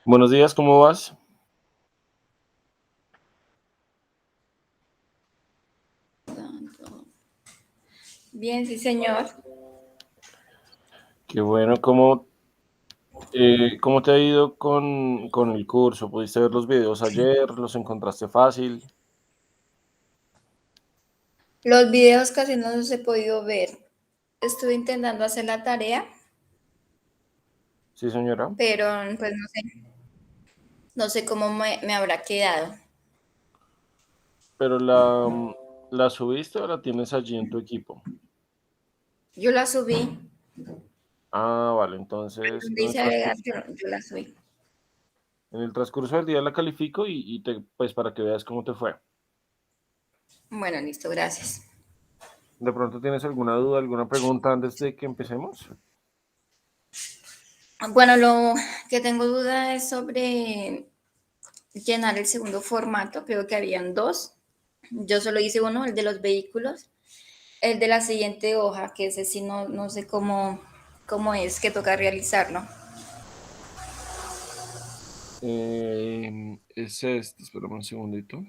Buenos días, ¿cómo vas? Bien, sí, señor. Qué bueno, ¿cómo te ha ido con el curso? ¿Pudiste ver los videos ayer? ¿Los encontraste fácil? Los videos casi no los he podido ver. Estuve intentando hacer la tarea, Sí, señora. pero pues no sé cómo me habrá quedado. ¿Pero la subiste o la tienes allí en tu equipo? Yo la subí, Ah, vale, entonces donde dice agregar, yo la subí. en el transcurso del día la califico pues para que veas cómo te fue. Bueno, listo, gracias. ¿De pronto tienes alguna duda, alguna pregunta antes de que empecemos? Bueno, lo que tengo duda es sobre llenar el segundo formato. Creo que habían dos. Yo solo hice uno, el de los vehículos. El de la siguiente hoja, que ese sí no sé cómo es que toca realizarlo. Es este, espérame un segundito.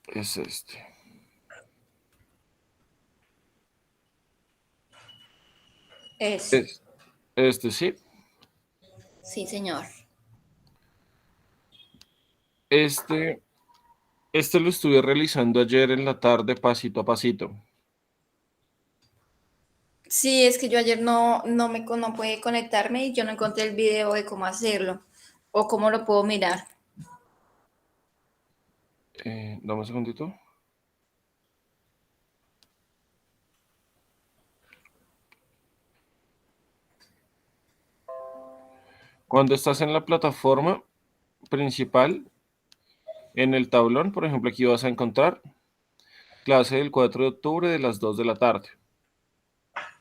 Es este. Es, Es este, sí. sí, señor. Este, este lo estuve realizando ayer en la tarde, pasito a pasito. Sí, es que yo ayer no pude conectarme y yo no encontré el video de cómo hacerlo o cómo lo puedo mirar. Dame un segundito. Cuando estás en la plataforma principal, en el tablón, por ejemplo, aquí vas a encontrar clase del 4 de octubre de las 2 de la tarde.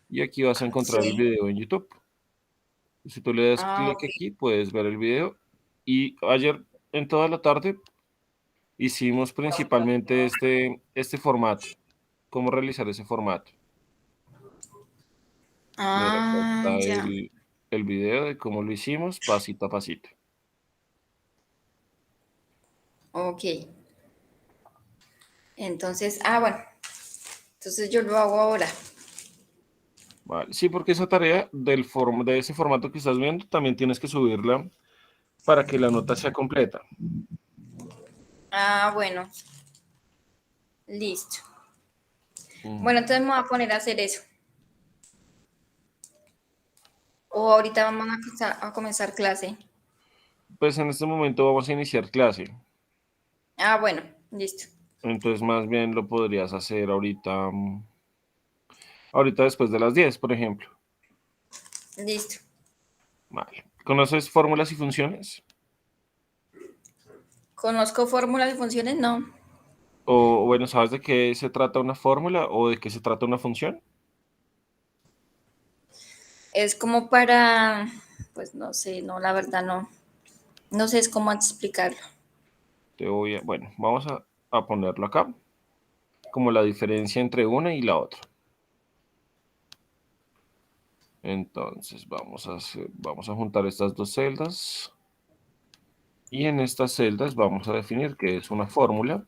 Y aquí vas a encontrar el Sí. video en YouTube. Si tú le das Ah, clic ok. aquí, puedes ver el video. Y ayer, en toda la tarde, hicimos principalmente este formato. ¿Cómo realizar ese formato? Mira, acá Ah, está ya. el video de cómo lo hicimos, pasito a pasito. Ok. Entonces, bueno. Entonces yo lo hago ahora. Vale. Sí, porque esa tarea de ese formato que estás viendo también tienes que subirla para que la nota sea completa. Ah, bueno. Listo. Bueno, Mm. entonces me voy a poner a hacer eso. O ahorita vamos a comenzar clase. Pues en este momento vamos a iniciar clase. Ah, bueno. Listo. Entonces más bien lo podrías hacer ahorita, ahorita después de las 10, por ejemplo. Listo. Vale. ¿Conoces fórmulas y funciones? ¿Conozco fórmulas y funciones? No. O bueno, ¿sabes de qué se trata una fórmula o de qué se trata una función? Es como para, pues no sé, no, la verdad no. No sé es cómo explicarlo. Bueno, vamos a ponerlo acá, como la diferencia entre una y la otra. Entonces vamos a juntar estas dos celdas y en estas celdas vamos a definir qué es una fórmula.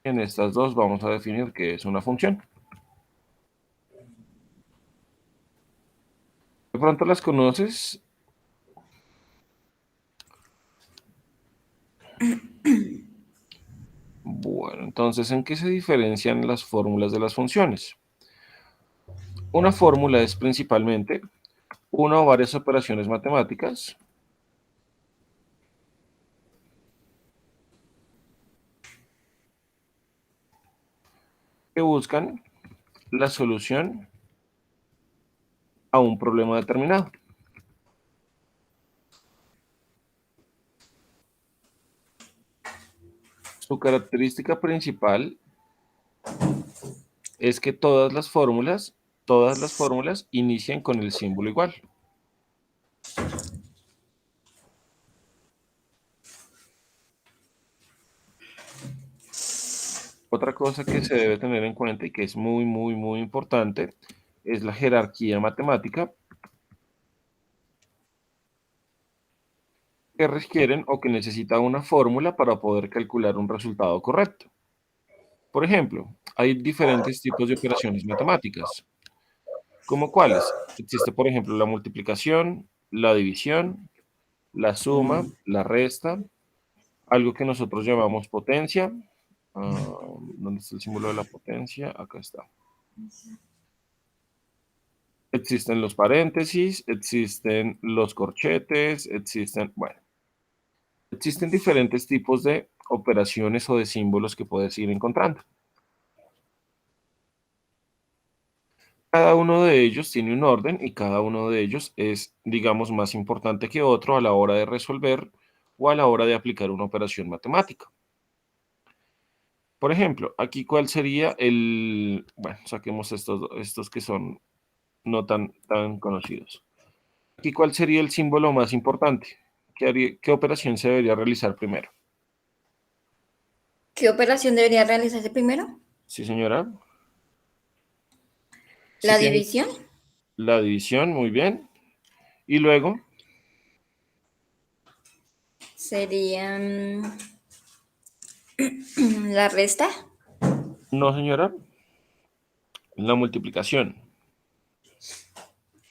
En estas dos vamos a definir qué es una función. De pronto las conoces. Bueno, entonces, ¿en qué se diferencian las fórmulas de las funciones? Una fórmula es principalmente una o varias operaciones matemáticas que buscan la solución a un problema determinado. Su característica principal es que todas las fórmulas inician con el símbolo igual. Otra cosa que se debe tener en cuenta y que es muy, muy, muy importante es la jerarquía matemática que requieren o que necesita una fórmula para poder calcular un resultado correcto. Por ejemplo, hay diferentes tipos de operaciones matemáticas. ¿Como cuáles? Existe, por ejemplo, la multiplicación, la división, la suma, la resta, algo que nosotros llamamos potencia. ¿Dónde está el símbolo de la potencia? Acá está. Existen los paréntesis, existen los corchetes, bueno, existen diferentes tipos de operaciones o de símbolos que puedes ir encontrando. Cada uno de ellos tiene un orden y cada uno de ellos es, digamos, más importante que otro a la hora de resolver o a la hora de aplicar una operación matemática. Por ejemplo, aquí cuál sería bueno, saquemos estos que son no tan conocidos. Aquí cuál sería el símbolo más importante. ¿Qué operación se debería realizar primero? ¿Qué operación debería realizarse primero? Sí, señora. Si La tiene división la división, muy bien. Y luego, sería la resta, no, señora, la multiplicación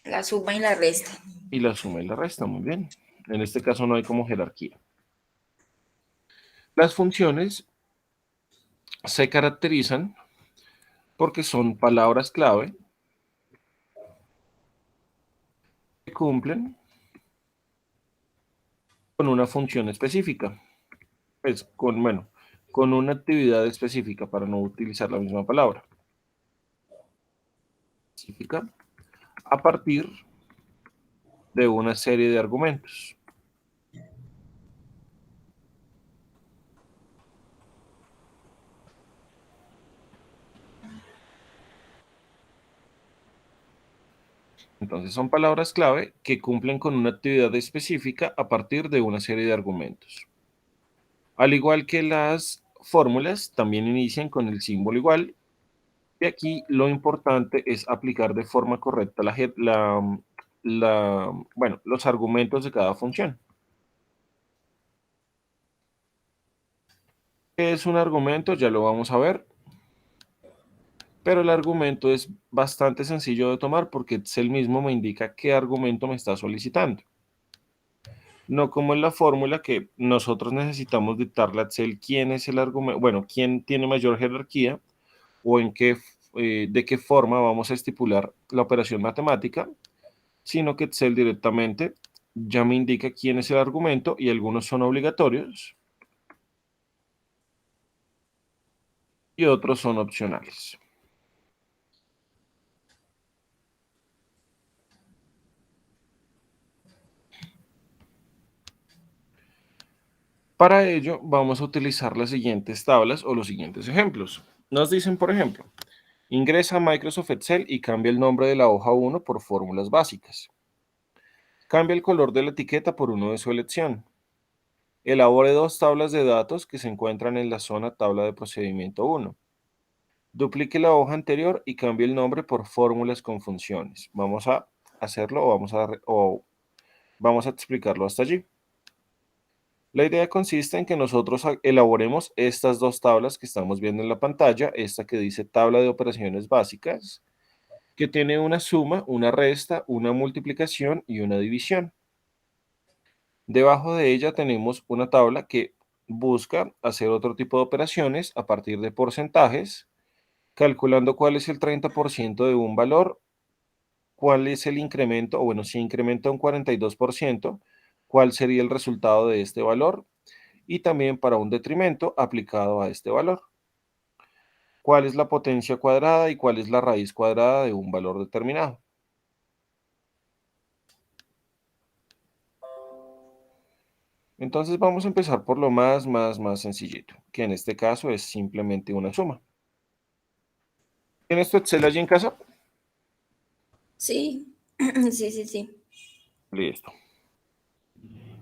la suma y la resta. y la suma y la resta, muy bien. En este caso no hay como jerarquía. Las funciones se caracterizan porque son palabras clave que cumplen con una función específica. Pues bueno, con una actividad específica para no utilizar la misma palabra. Específica a partir de una serie de argumentos. Entonces son palabras clave que cumplen con una actividad específica a partir de una serie de argumentos. Al igual que las fórmulas, también inician con el símbolo igual. Y aquí lo importante es aplicar de forma correcta bueno, los argumentos de cada función. ¿Qué es un argumento? Ya lo vamos a ver. Pero el argumento es bastante sencillo de tomar porque Excel mismo me indica qué argumento me está solicitando. No como en la fórmula que nosotros necesitamos dictarle a Excel quién es el argumento, bueno, quién tiene mayor jerarquía o de qué forma vamos a estipular la operación matemática, sino que Excel directamente ya me indica quién es el argumento y algunos son obligatorios y otros son opcionales. Para ello vamos a utilizar las siguientes tablas o los siguientes ejemplos. Nos dicen, por ejemplo, ingresa a Microsoft Excel y cambia el nombre de la hoja 1 por fórmulas básicas. Cambia el color de la etiqueta por uno de su elección. Elabore dos tablas de datos que se encuentran en la zona tabla de procedimiento 1. Duplique la hoja anterior y cambie el nombre por fórmulas con funciones. Vamos a hacerlo o vamos a explicarlo hasta allí. La idea consiste en que nosotros elaboremos estas dos tablas que estamos viendo en la pantalla, esta que dice tabla de operaciones básicas, que tiene una suma, una resta, una multiplicación y una división. Debajo de ella tenemos una tabla que busca hacer otro tipo de operaciones a partir de porcentajes, calculando cuál es el 30% de un valor, cuál es el incremento, o bueno, si incrementa un 42%, cuál sería el resultado de este valor, y también para un detrimento aplicado a este valor. ¿Cuál es la potencia cuadrada y cuál es la raíz cuadrada de un valor determinado? Entonces vamos a empezar por lo más sencillito, que en este caso es simplemente una suma. ¿Tienes tu Excel allí en casa? Sí, sí, sí, sí. Listo.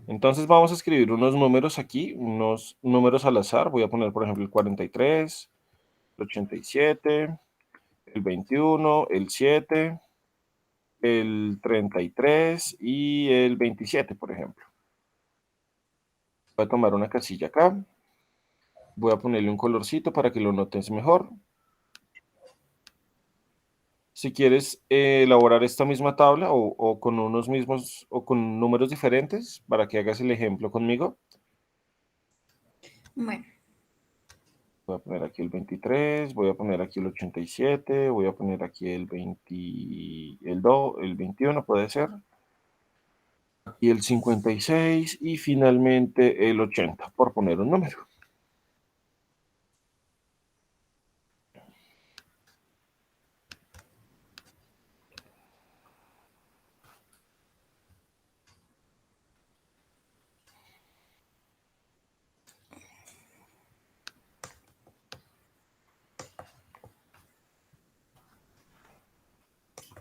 Entonces vamos a escribir unos números aquí, unos números al azar. Voy a poner, por ejemplo, el 43, 87, el 21, el 7, el 33 y el 27, por ejemplo. Voy a tomar una casilla acá. Voy a ponerle un colorcito para que lo notes mejor. Si quieres elaborar esta misma tabla o con unos mismos o con números diferentes para que hagas el ejemplo conmigo. Bueno, Voy a poner aquí el 23, voy a poner aquí el 87, voy a poner aquí el 20, el 21 puede ser, y el 56 y finalmente el 80, por poner un número.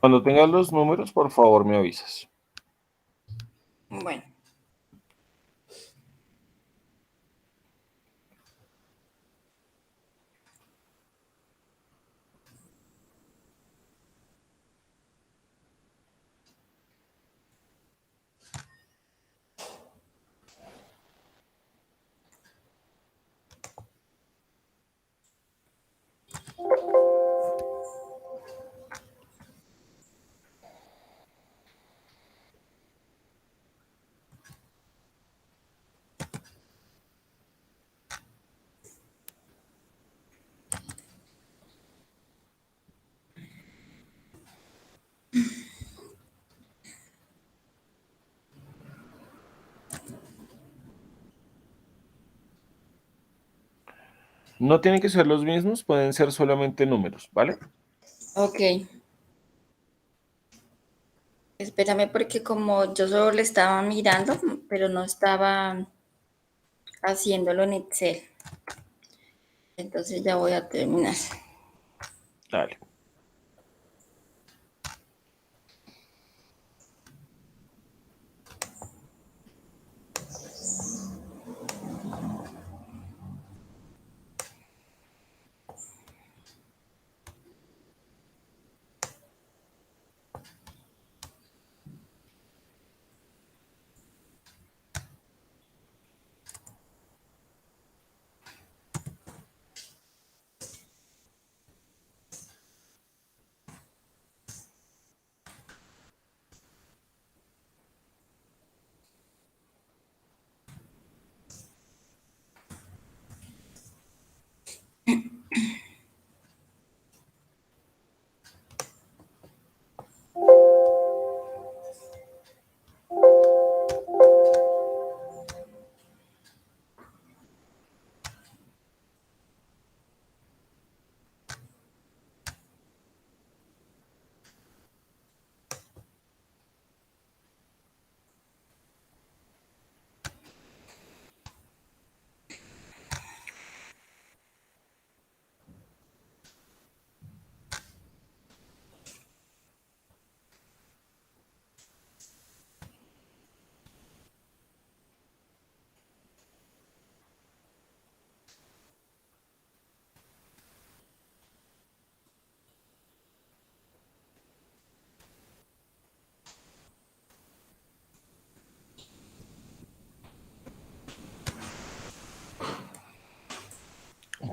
Cuando tengas los números, por favor me avisas. bueno. No tienen que ser los mismos, pueden ser solamente números, ¿vale? Ok. Espérame porque como yo solo le estaba mirando, pero no estaba haciéndolo en Excel. Entonces ya voy a terminar. Dale.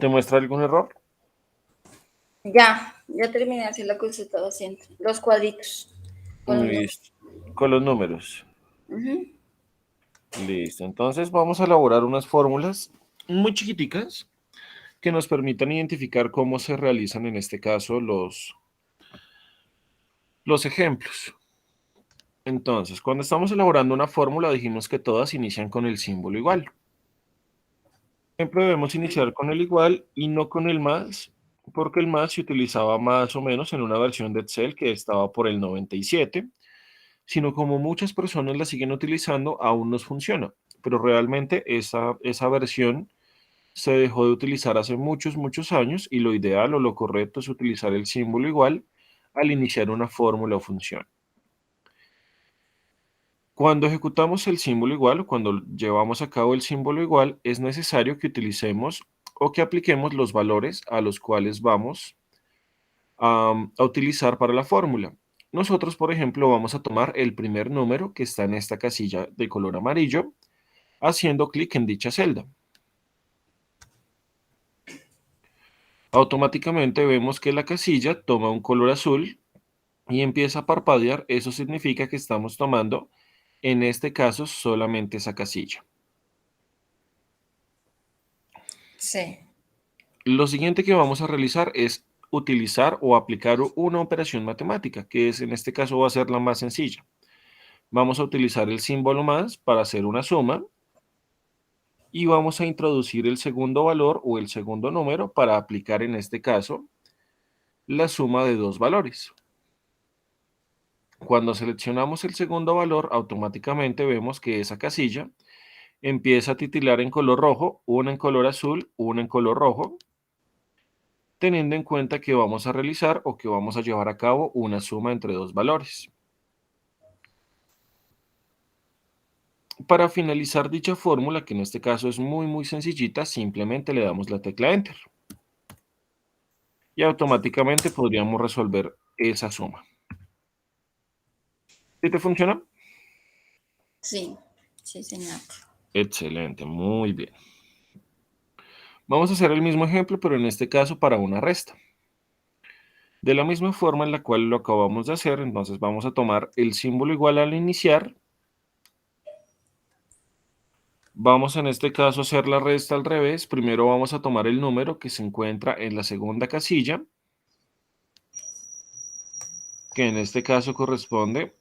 ¿Te muestra algún error? Ya terminé de hacer lo que usted estaba haciendo. Los cuadritos con los números. Listo. Con los números. Ujú. Listo. Entonces vamos a elaborar unas fórmulas muy chiquiticas que nos permitan identificar cómo se realizan en este caso los ejemplos. Entonces, cuando estamos elaborando una fórmula, dijimos que todas inician con el símbolo igual. Siempre debemos iniciar con el igual y no con el más, porque el más se utilizaba más o menos en una versión de Excel que estaba por el 97, sino como muchas personas la siguen utilizando, aún nos funciona. Pero realmente esa versión se dejó de utilizar hace muchos, muchos años y lo ideal o lo correcto es utilizar el símbolo igual al iniciar una fórmula o función. Cuando ejecutamos el símbolo igual o cuando llevamos a cabo el símbolo igual, es necesario que utilicemos o que apliquemos los valores a los cuales vamos a utilizar para la fórmula. Nosotros, por ejemplo, vamos a tomar el primer número que está en esta casilla de color amarillo, haciendo clic en dicha celda. Automáticamente vemos que la casilla toma un color azul y empieza a parpadear. Eso significa que estamos tomando, en este caso, solamente esa casilla. Sí. Lo siguiente que vamos a realizar es utilizar o aplicar una operación matemática, que es en este caso va a ser la más sencilla. Vamos a utilizar el símbolo más para hacer una suma y vamos a introducir el segundo valor o el segundo número para aplicar en este caso la suma de dos valores. Cuando seleccionamos el segundo valor, automáticamente vemos que esa casilla empieza a titilar en color rojo, una en color azul, una en color rojo, teniendo en cuenta que vamos a realizar o que vamos a llevar a cabo una suma entre dos valores. Para finalizar dicha fórmula, que en este caso es muy sencillita, simplemente le damos la tecla Enter y automáticamente podríamos resolver esa suma. ¿Sí te funciona? Sí, sí, señor. Excelente, muy bien. Vamos a hacer el mismo ejemplo, pero en este caso para una resta. De la misma forma en la cual lo acabamos de hacer, entonces vamos a tomar el símbolo igual al iniciar. Vamos en este caso a hacer la resta al revés. Primero vamos a tomar el número que se encuentra en la segunda casilla, que en este caso corresponde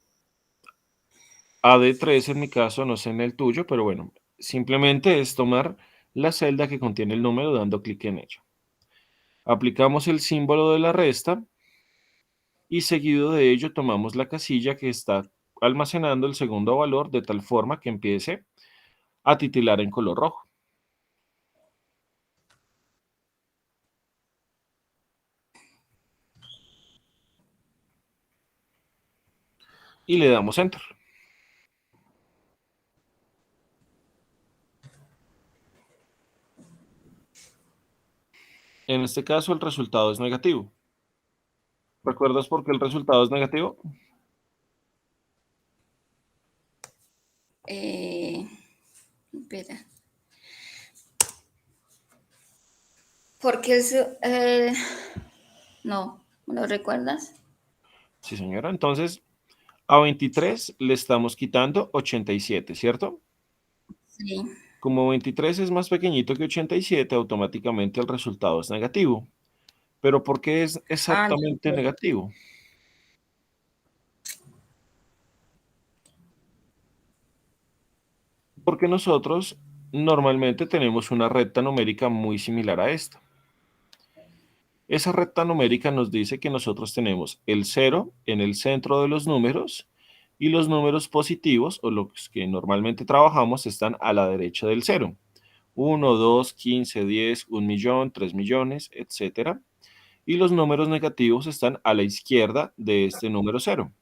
a D3 en mi caso, no sé en el tuyo, pero bueno, simplemente es tomar la celda que contiene el número dando clic en ella. Aplicamos el símbolo de la resta y seguido de ello tomamos la casilla que está almacenando el segundo valor de tal forma que empiece a titilar en color rojo. Y le damos Enter. En este caso el resultado es negativo. ¿Recuerdas por qué el resultado es negativo? Espera. Porque es... no, ¿me lo recuerdas? Sí, señora. Entonces, a 23 le estamos quitando 87, ¿cierto? Sí. Como 23 es más pequeñito que 87, automáticamente el resultado es negativo. ¿Pero por qué es Ah, exactamente no. negativo? Porque nosotros normalmente tenemos una recta numérica muy similar a esta. Esa recta numérica nos dice que nosotros tenemos el 0 en el centro de los números y los números positivos, o los que normalmente trabajamos, están a la derecha del 0. 1, 2, 15, 10, 1.000.000, 3.000.000, etcétera. Y los números negativos están a la izquierda de este número 0.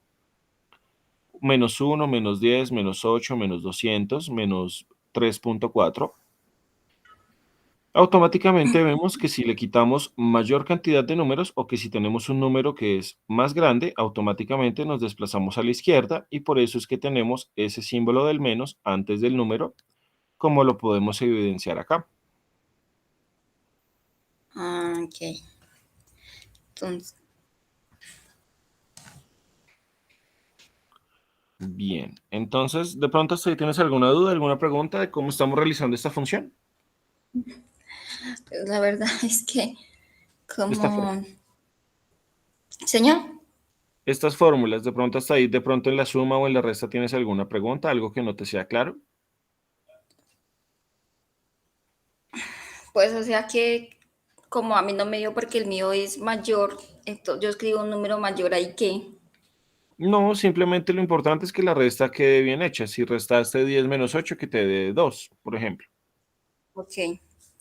Menos 1, menos 10, menos 8, menos 200, menos 3.4. Automáticamente vemos que si le quitamos mayor cantidad de números o que si tenemos un número que es más grande, automáticamente nos desplazamos a la izquierda y por eso es que tenemos ese símbolo del menos antes del número, como lo podemos evidenciar acá. Ah, ok. Entonces, Bien, entonces de pronto si tienes alguna duda, alguna pregunta de cómo estamos realizando esta función, la verdad es que esta for- como... Señor, estas fórmulas, de pronto hasta ahí, de pronto en la suma o en la resta tienes alguna pregunta, algo que no te sea claro. pues o sea que como a mí no me dio porque el mío es mayor, entonces yo escribo un número mayor ahí que... No, simplemente lo importante es que la resta quede bien hecha. Si restaste 10 menos 8, que te dé 2, por ejemplo. Ok.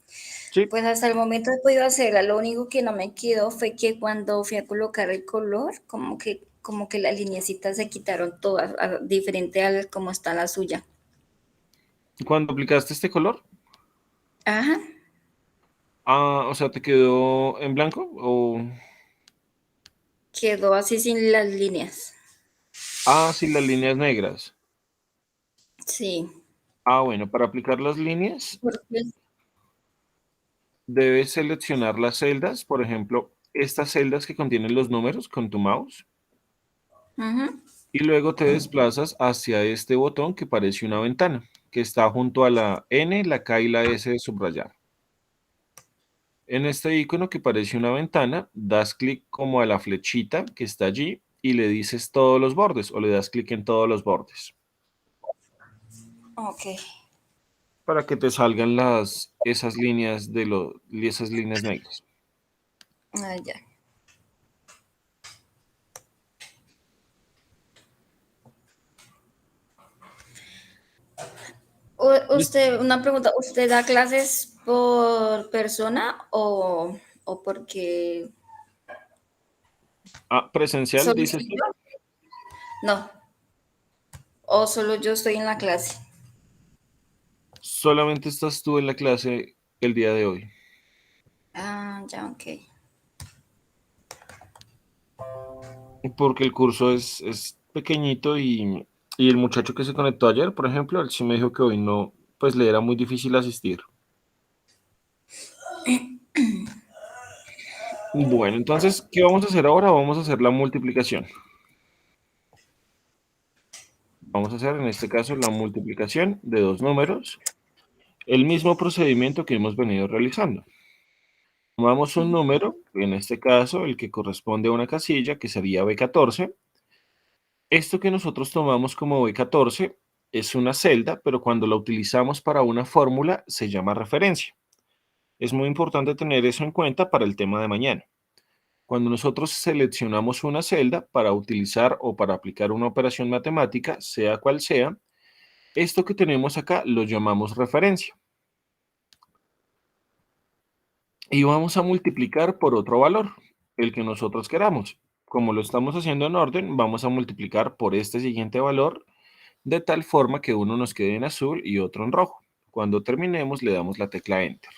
Sí, Pues hasta el momento he podido hacerla. Lo único que no me quedó fue que cuando fui a colocar el color, como que las lineecitas se quitaron todas, diferente a como está la suya. cuando aplicaste este color, Ajá. Ah, o sea, ¿te quedó en blanco? O... Quedó así sin las líneas. Ah, sí, las líneas negras. Sí. Ah, bueno, para aplicar las líneas Porque, debes seleccionar las celdas, por ejemplo, estas celdas que contienen los números con tu mouse, ujú. y luego te desplazas hacia este botón que parece una ventana, que está junto a la N, la K y la S de subrayar. En este icono que parece una ventana, das clic como a la flechita que está allí y le dices todos los bordes o le das clic en todos los bordes Ok. para que te salgan esas líneas esas líneas negras. Ah, ya. Usted, una pregunta, ¿usted da clases por persona o porque Ah, presencial, solo dices soy tú. yo? No, o solo yo estoy en la clase. Solamente estás tú en la clase el día de hoy, Ah, ya, ok. porque el curso es pequeñito y el muchacho que se conectó ayer, por ejemplo, él sí me dijo que hoy no, pues le era muy difícil asistir. Bueno, entonces, ¿qué vamos a hacer ahora? Vamos a hacer la multiplicación. Vamos a hacer en este caso la multiplicación de dos números, el mismo procedimiento que hemos venido realizando. Tomamos un número, en este caso el que corresponde a una casilla, que sería B14. Esto que nosotros tomamos como B14 es una celda, pero cuando la utilizamos para una fórmula se llama referencia. Es muy importante tener eso en cuenta para el tema de mañana. Cuando nosotros seleccionamos una celda para utilizar o para aplicar una operación matemática, sea cual sea, esto que tenemos acá lo llamamos referencia. Y vamos a multiplicar por otro valor, el que nosotros queramos. Como lo estamos haciendo en orden, vamos a multiplicar por este siguiente valor, de tal forma que uno nos quede en azul y otro en rojo. Cuando terminemos, le damos la tecla Enter.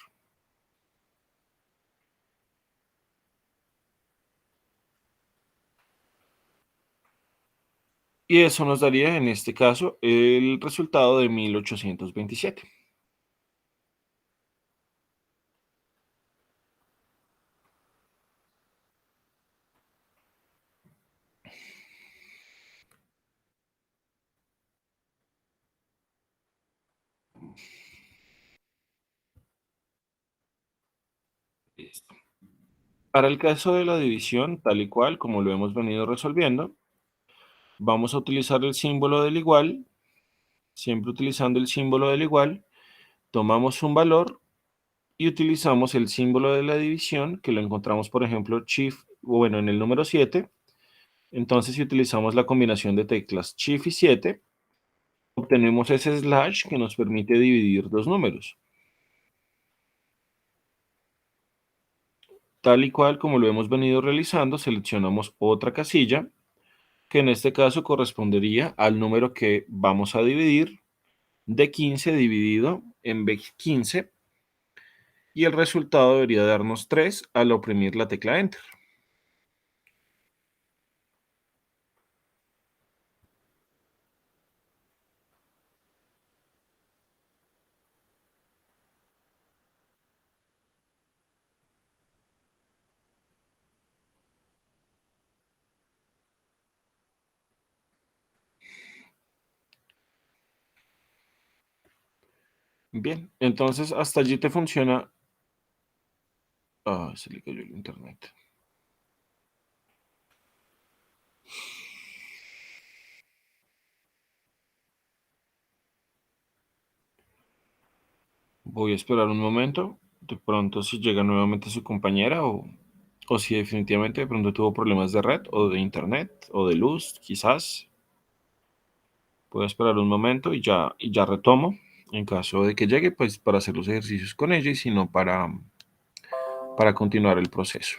Y eso nos daría, en este caso, el resultado de 1827. Listo. Para el caso de la división, tal y cual como lo hemos venido resolviendo, vamos a utilizar el símbolo del igual. Siempre utilizando el símbolo del igual, tomamos un valor y utilizamos el símbolo de la división, que lo encontramos, por ejemplo, Shift, bueno, en el número 7. Entonces, si utilizamos la combinación de teclas Shift y 7, obtenemos ese slash que nos permite dividir dos números. Tal y cual como lo hemos venido realizando, seleccionamos otra casilla, que en este caso correspondería al número que vamos a dividir, de 15 dividido en B15, y el resultado debería darnos 3 al oprimir la tecla Enter. Bien, entonces hasta allí te funciona. Ah, se le cayó el internet. Voy a esperar un momento. De pronto si llega nuevamente su compañera o si definitivamente de pronto tuvo problemas de red o de internet o de luz, quizás. Voy a esperar un momento y ya retomo. En caso de que llegue, pues para hacer los ejercicios con ella y si no para continuar el proceso.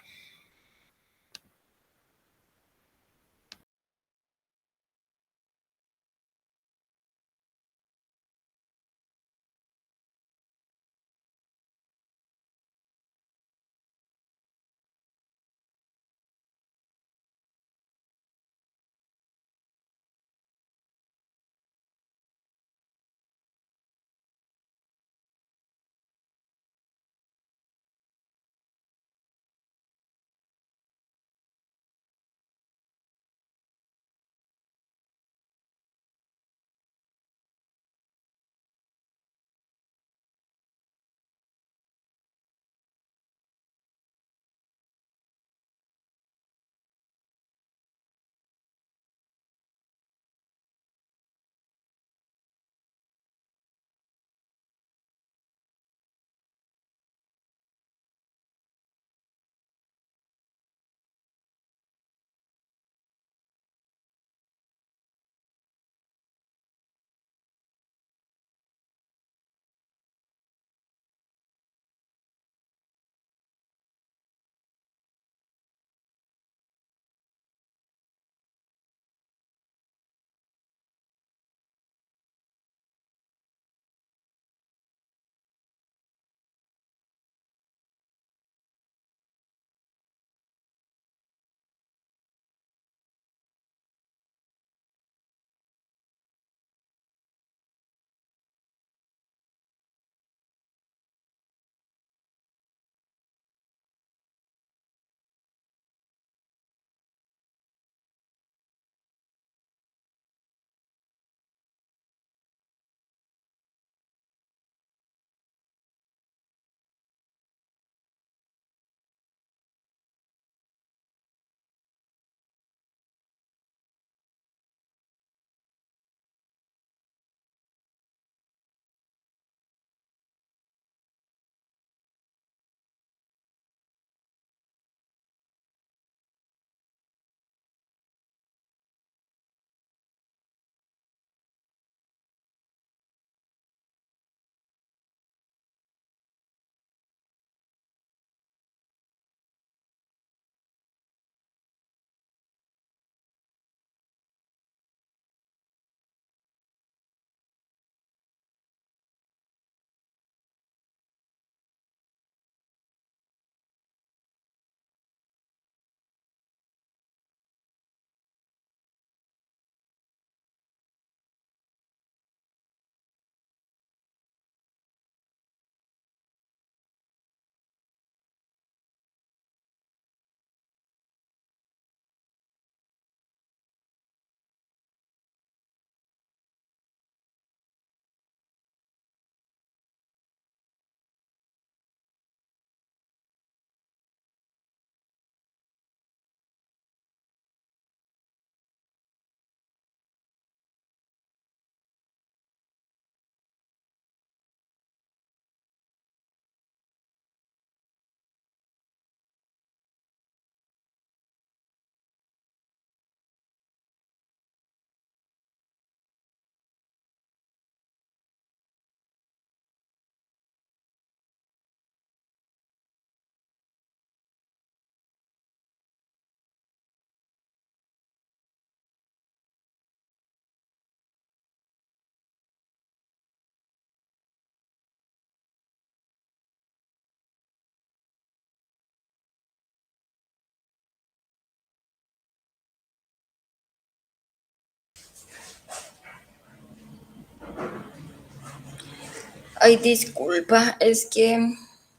Ay, disculpa, es que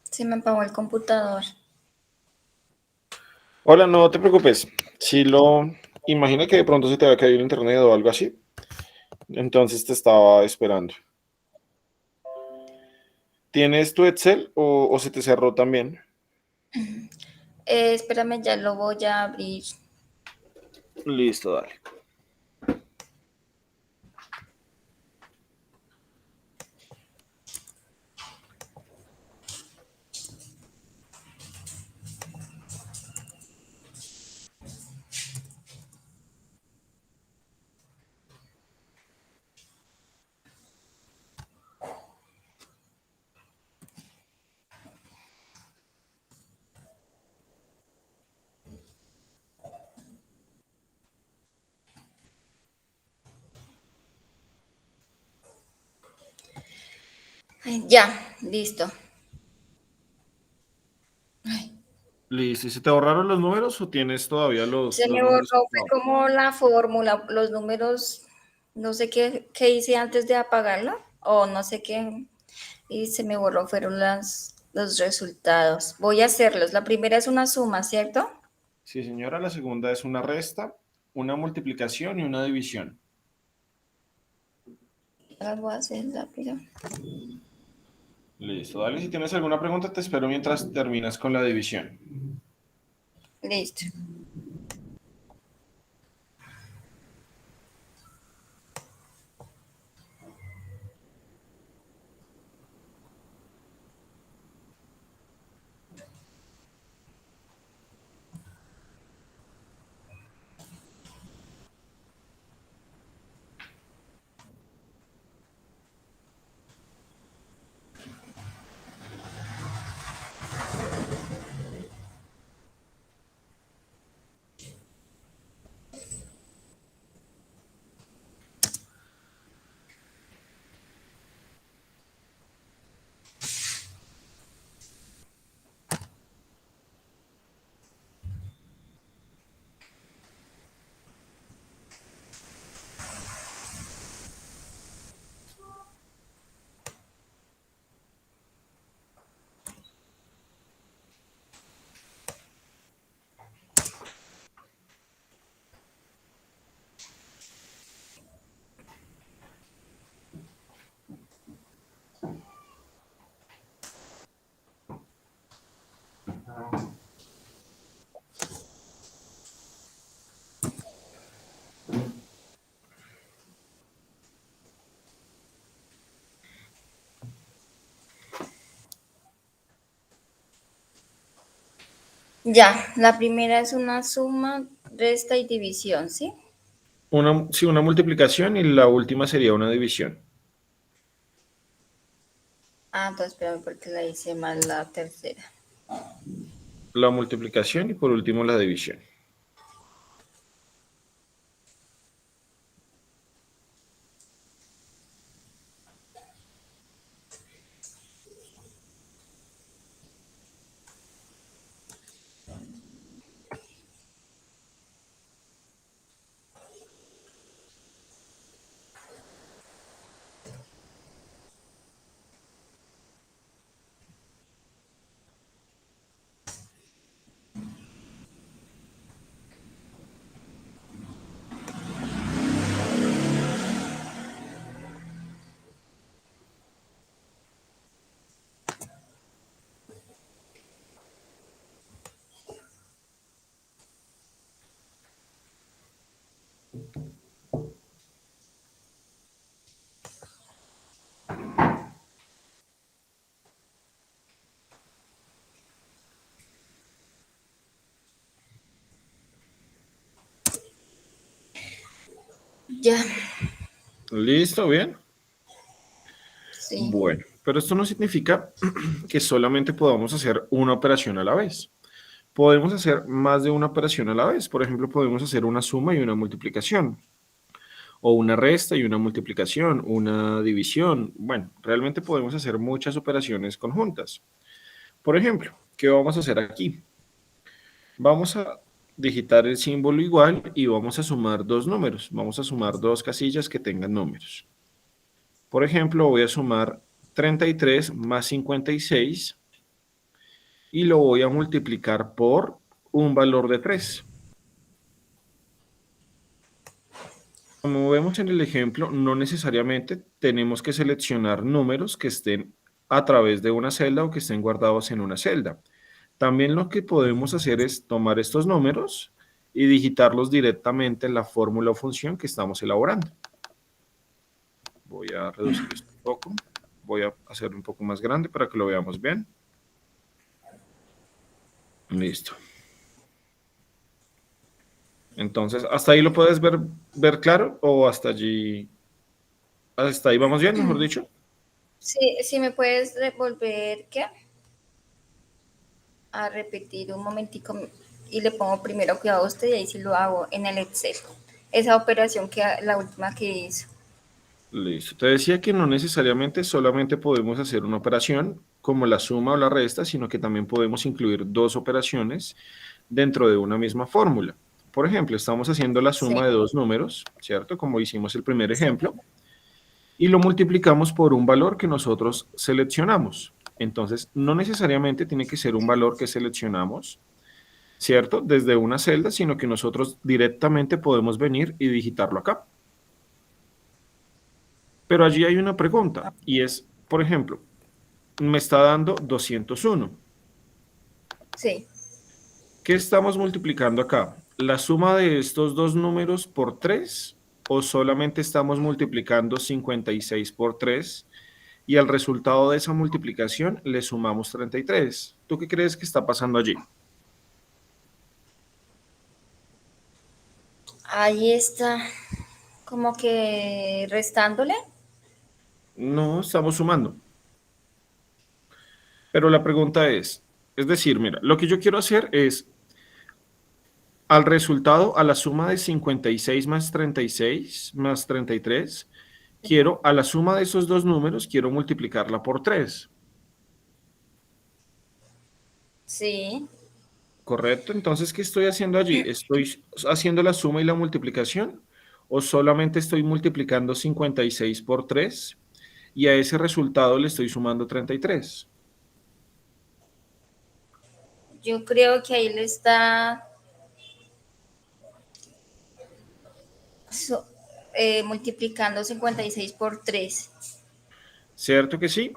se me apagó el computador. Hola, no te preocupes. Si lo imagina que de pronto se te había caído el internet o algo así, entonces te estaba esperando. ¿Tienes tu Excel o se te cerró también? Espérame, ya lo voy a abrir. Listo, dale. Ay, ya, listo. Listo. ¿Y se te borraron los números o tienes todavía Se los me números? borró, fue No. como la fórmula, los números, no sé qué hice antes de apagarla, o no sé qué, y se me borró, fueron los resultados. Voy a hacerlos. La primera es una suma, ¿cierto? Sí, señora. La segunda es una resta, una multiplicación y una división. Las voy a hacer rápido. Listo, dale. Si tienes alguna pregunta, te espero mientras terminas con la división. Listo. Ya, la primera es una suma, resta y división, ¿sí? Sí, una multiplicación y la última sería una división. Ah, entonces espérame porque la hice mal la tercera. La multiplicación y por último la división. Ya, ¿Listo? ¿Bien? sí. Bueno, pero esto no significa que solamente podamos hacer una operación a la vez. Podemos hacer más de una operación a la vez. Por ejemplo, podemos hacer una suma y una multiplicación, o una resta y una multiplicación, una división. Bueno, realmente podemos hacer muchas operaciones conjuntas. Por ejemplo, ¿qué vamos a hacer aquí? Vamos a digitar el símbolo igual y vamos a sumar dos números. Vamos a sumar dos casillas que tengan números. Por ejemplo, voy a sumar 33 más 56 y lo voy a multiplicar por un valor de 3. Como vemos en el ejemplo, no necesariamente tenemos que seleccionar números que estén a través de una celda o que estén guardados en una celda. También lo que podemos hacer es tomar estos números y digitarlos directamente en la fórmula o función que estamos elaborando. Voy a reducir esto un poco. Voy a hacerlo un poco más grande para que lo veamos bien. Listo. Entonces, ¿hasta ahí lo puedes ver claro o hasta allí? ¿Hasta ahí vamos bien, mejor dicho? Sí, si me puedes devolver, ¿qué? A repetir un momentico y le pongo primero cuidado a usted y ahí sí lo hago en el Excel. Esa operación que la última que hizo. Listo. Te decía que no necesariamente solamente podemos hacer una operación como la suma o la resta, sino que también podemos incluir dos operaciones dentro de una misma fórmula. Por ejemplo, estamos haciendo la Sí, suma de dos números, ¿cierto? Como hicimos el primer sí. ejemplo, y lo multiplicamos por un valor que nosotros seleccionamos. Entonces, no necesariamente tiene que ser un valor que seleccionamos, ¿cierto? Desde una celda, sino que nosotros directamente podemos venir y digitarlo acá. Pero allí hay una pregunta y es, por ejemplo, me está dando 201. Sí. ¿Qué estamos multiplicando acá? ¿La suma de estos dos números por 3 o solamente estamos multiplicando 56 por 3 y al resultado de esa multiplicación le sumamos 33? ¿Tú qué crees que está pasando allí? Ahí está, como que restándole. No, estamos sumando. Pero la pregunta es decir, mira, lo que yo quiero hacer es al resultado, a la suma de 56 más 36 más 33, quiero, a la suma de esos dos números, quiero multiplicarla por 3. Sí. ¿Correcto? Entonces, ¿qué estoy haciendo allí? ¿Estoy haciendo la suma y la multiplicación? ¿O solamente estoy multiplicando 56 por 3 y a ese resultado le estoy sumando 33? Yo creo que ahí le está so- multiplicando 56 por 3. ¿Cierto que sí?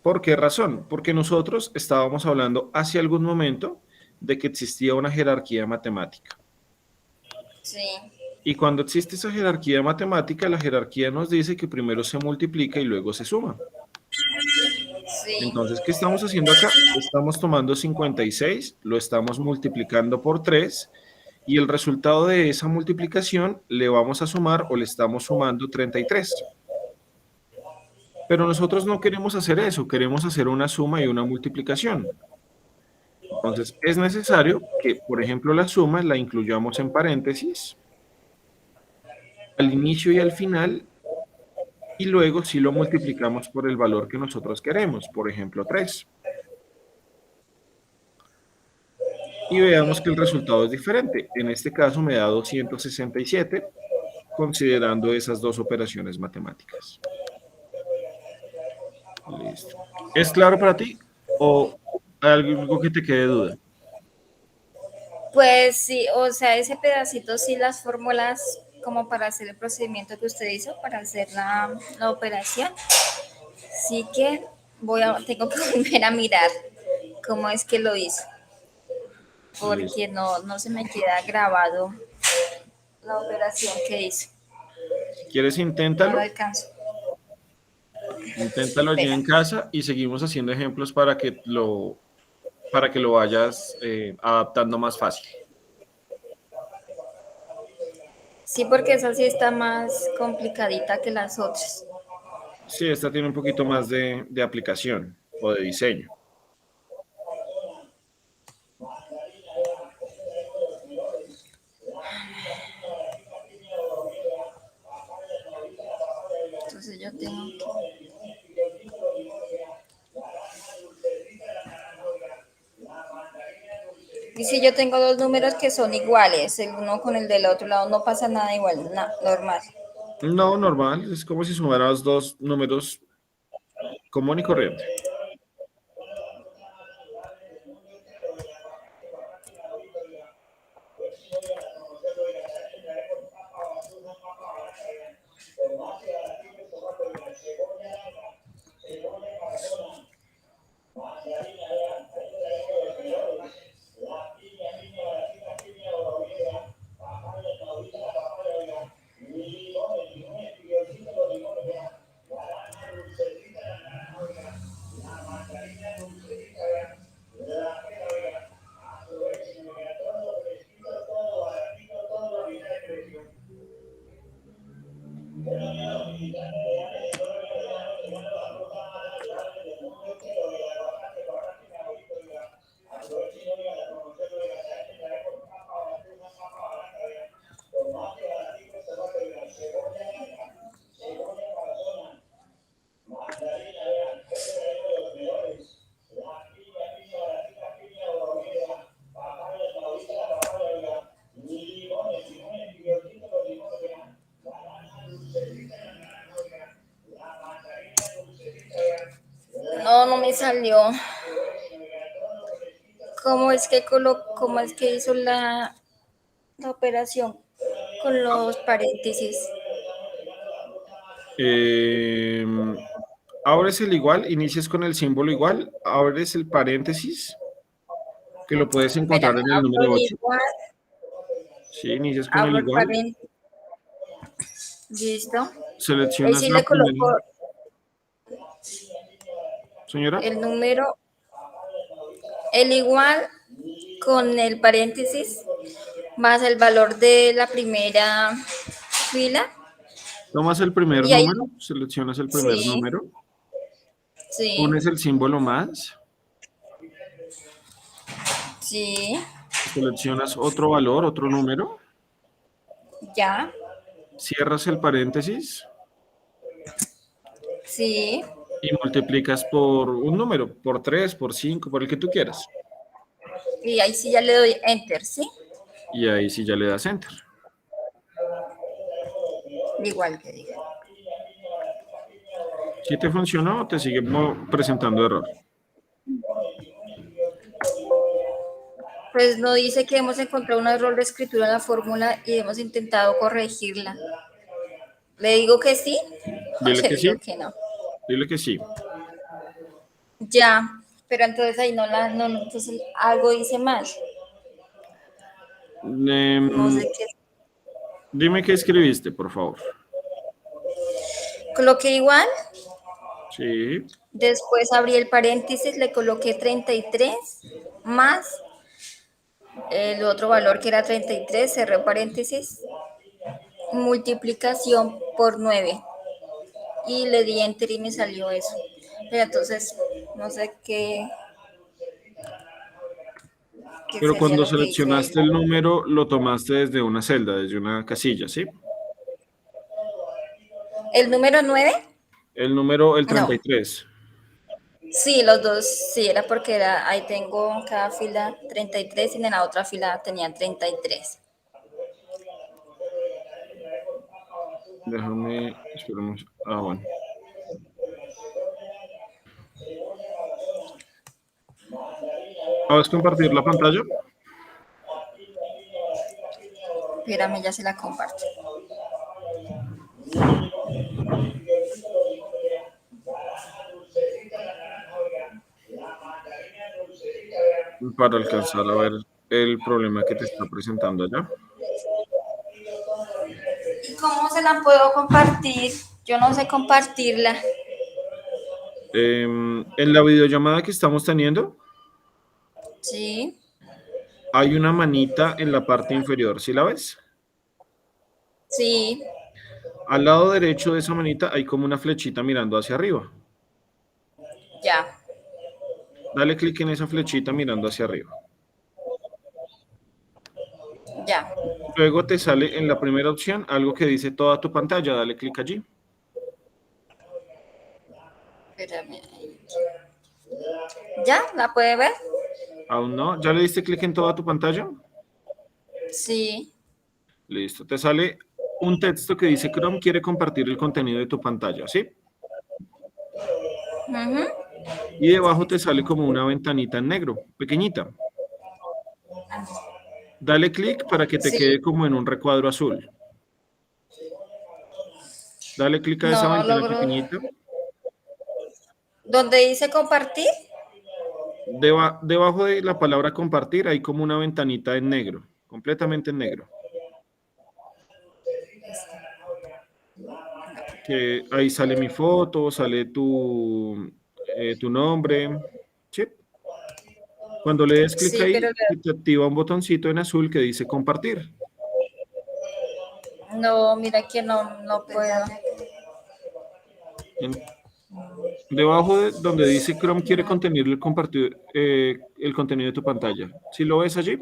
¿Por qué razón? Porque nosotros estábamos hablando hace algún momento de que existía una jerarquía matemática. Sí, Y cuando existe esa jerarquía matemática, la jerarquía nos dice que primero se multiplica y luego se suma. sí. Entonces, ¿qué estamos haciendo acá? Estamos tomando 56, lo estamos multiplicando por 3 y el resultado de esa multiplicación le vamos a sumar o le estamos sumando 33. Pero nosotros no queremos hacer eso, queremos hacer una suma y una multiplicación. Entonces, es necesario que, por ejemplo, la suma la incluyamos en paréntesis al inicio y al final y luego si lo multiplicamos por el valor que nosotros queremos, por ejemplo 3. Y veamos que el resultado es diferente. En este caso me da 267, considerando esas dos operaciones matemáticas. Listo. ¿Es claro para ti o hay algo que te quede de duda? Pues sí, o sea, ese pedacito sí, las fórmulas como para hacer el procedimiento que usted hizo, para hacer la operación. Sí que tengo que volver a mirar cómo es que lo hizo, Listo. porque no se me queda grabado la operación que hizo. Si quieres, No lo inténtalo. alcanzo. Inténtalo allí Espera. en casa y seguimos haciendo ejemplos para que lo vayas adaptando más fácil. Sí, porque esa sí está más complicadita que las otras. Sí, esta tiene un poquito más de aplicación o de diseño. Entonces yo tengo que... Y si yo tengo dos números que son iguales, el uno con el del otro lado, no pasa nada igual, normal. No, normal, es como si sumaras dos números común y corriente. No, no me salió. ¿Cómo es que hizo la operación con los paréntesis? Eh, abres el igual, inicias con el símbolo igual, abres el paréntesis, que lo puedes encontrar Espérame, en el abro número el 8. igual, Sí, inicias con el abro el igual, paréntesis, listo. Ahí seleccionas sí la le primera. coloco Señora, el número, el igual con el paréntesis, más el valor de la primera fila. tomas el primer Y ahí, número, seleccionas el primer sí, número, sí, pones el símbolo más, sí, seleccionas otro valor, otro número, ya, cierras el paréntesis sí. y multiplicas por un número, por 3, por 5, por el que tú quieras. Y ahí sí ya le doy enter, ¿sí? Y ahí sí ya le das enter. Igual que diga. Si te funcionó, te sigue presentando error. Pues no dice que hemos encontrado un error de escritura en la fórmula y hemos intentado corregirla. ¿Le digo que sí o Dile le que sí, digo que no? dile que sí. Ya, pero entonces ahí no, entonces algo hice mal. No Em, sé qué. dime qué escribiste, por favor. Coloqué igual, Sí, después abrí el paréntesis, le coloqué 33 más el otro valor que era 33, cerré paréntesis, multiplicación por 9 y le di enter y me salió eso. Pero entonces no sé qué pero sería cuando lo que hice ahí. seleccionaste el número, lo tomaste desde una celda, desde una casilla, ¿sí? ¿El número 9? El número, el No. 33. Sí, los dos, sí, era porque ahí tengo en cada fila 33 y en la otra fila tenía 33. Déjame, esperemos. Ah, bueno. ¿Vas a compartir la pantalla? Espérame, ya se la comparto. Para alcanzar a ver el problema que te está presentando allá. ¿Y cómo se la puedo compartir? Yo no sé compartirla. En la videollamada que estamos teniendo, Sí, hay una manita en la parte inferior, ¿sí la ves? sí, Al lado derecho de esa manita hay como una flechita mirando hacia arriba. ya, Dale clic en esa flechita mirando hacia arriba. ya. Luego te sale en la primera opción algo que dice toda tu pantalla. Dale clic allí. Espérame. ¿Ya? ¿La puede ver? Aún no. ¿Ya le diste clic en toda tu pantalla? Sí, Listo. Te sale un texto que dice Chrome quiere compartir el contenido de tu pantalla, ¿sí? Ujú. Y debajo te sale como una ventanita en negro, pequeñita. Dale clic para que te Sí, quede como en un recuadro azul. Dale clic a esa no ventana logro. pequeñita. ¿Dónde dice compartir? Debajo de la palabra compartir hay como una ventanita en negro, completamente en negro. Que ahí sale mi foto, sale tu nombre. Sí. Cuando le des clic Sí, pero ahí, se te activa un botoncito en azul que dice compartir. no, mira que no, no puedo. En- Debajo de donde dice Chrome quiere contener el contenido de tu pantalla. ¿Sí lo ves allí?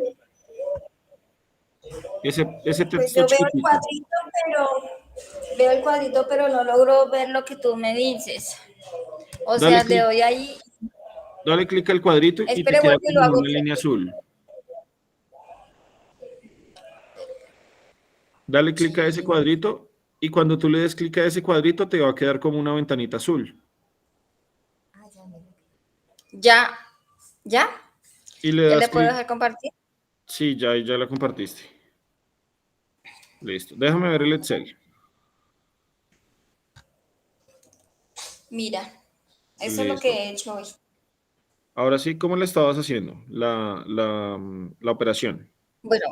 Ese Pues texto yo chiquitito. veo el cuadrito, pero no logro ver lo que tú me dices. O Dale sea, le clic, doy ahí. dale clic al cuadrito y te Espere, queda vuelvo y lo como en hago una otra línea vez. azul. Dale clic a ese cuadrito y cuando tú le des clic a ese cuadrito te va a quedar como una ventanita azul. Ya, ya, Y le ya das le puedo clic. dejar compartir. Sí, ya la compartiste. Listo. Déjame ver el Excel. Mira, eso es lo que Listo. he hecho hoy. Ahora sí, ¿cómo le estabas haciendo la operación? Bueno,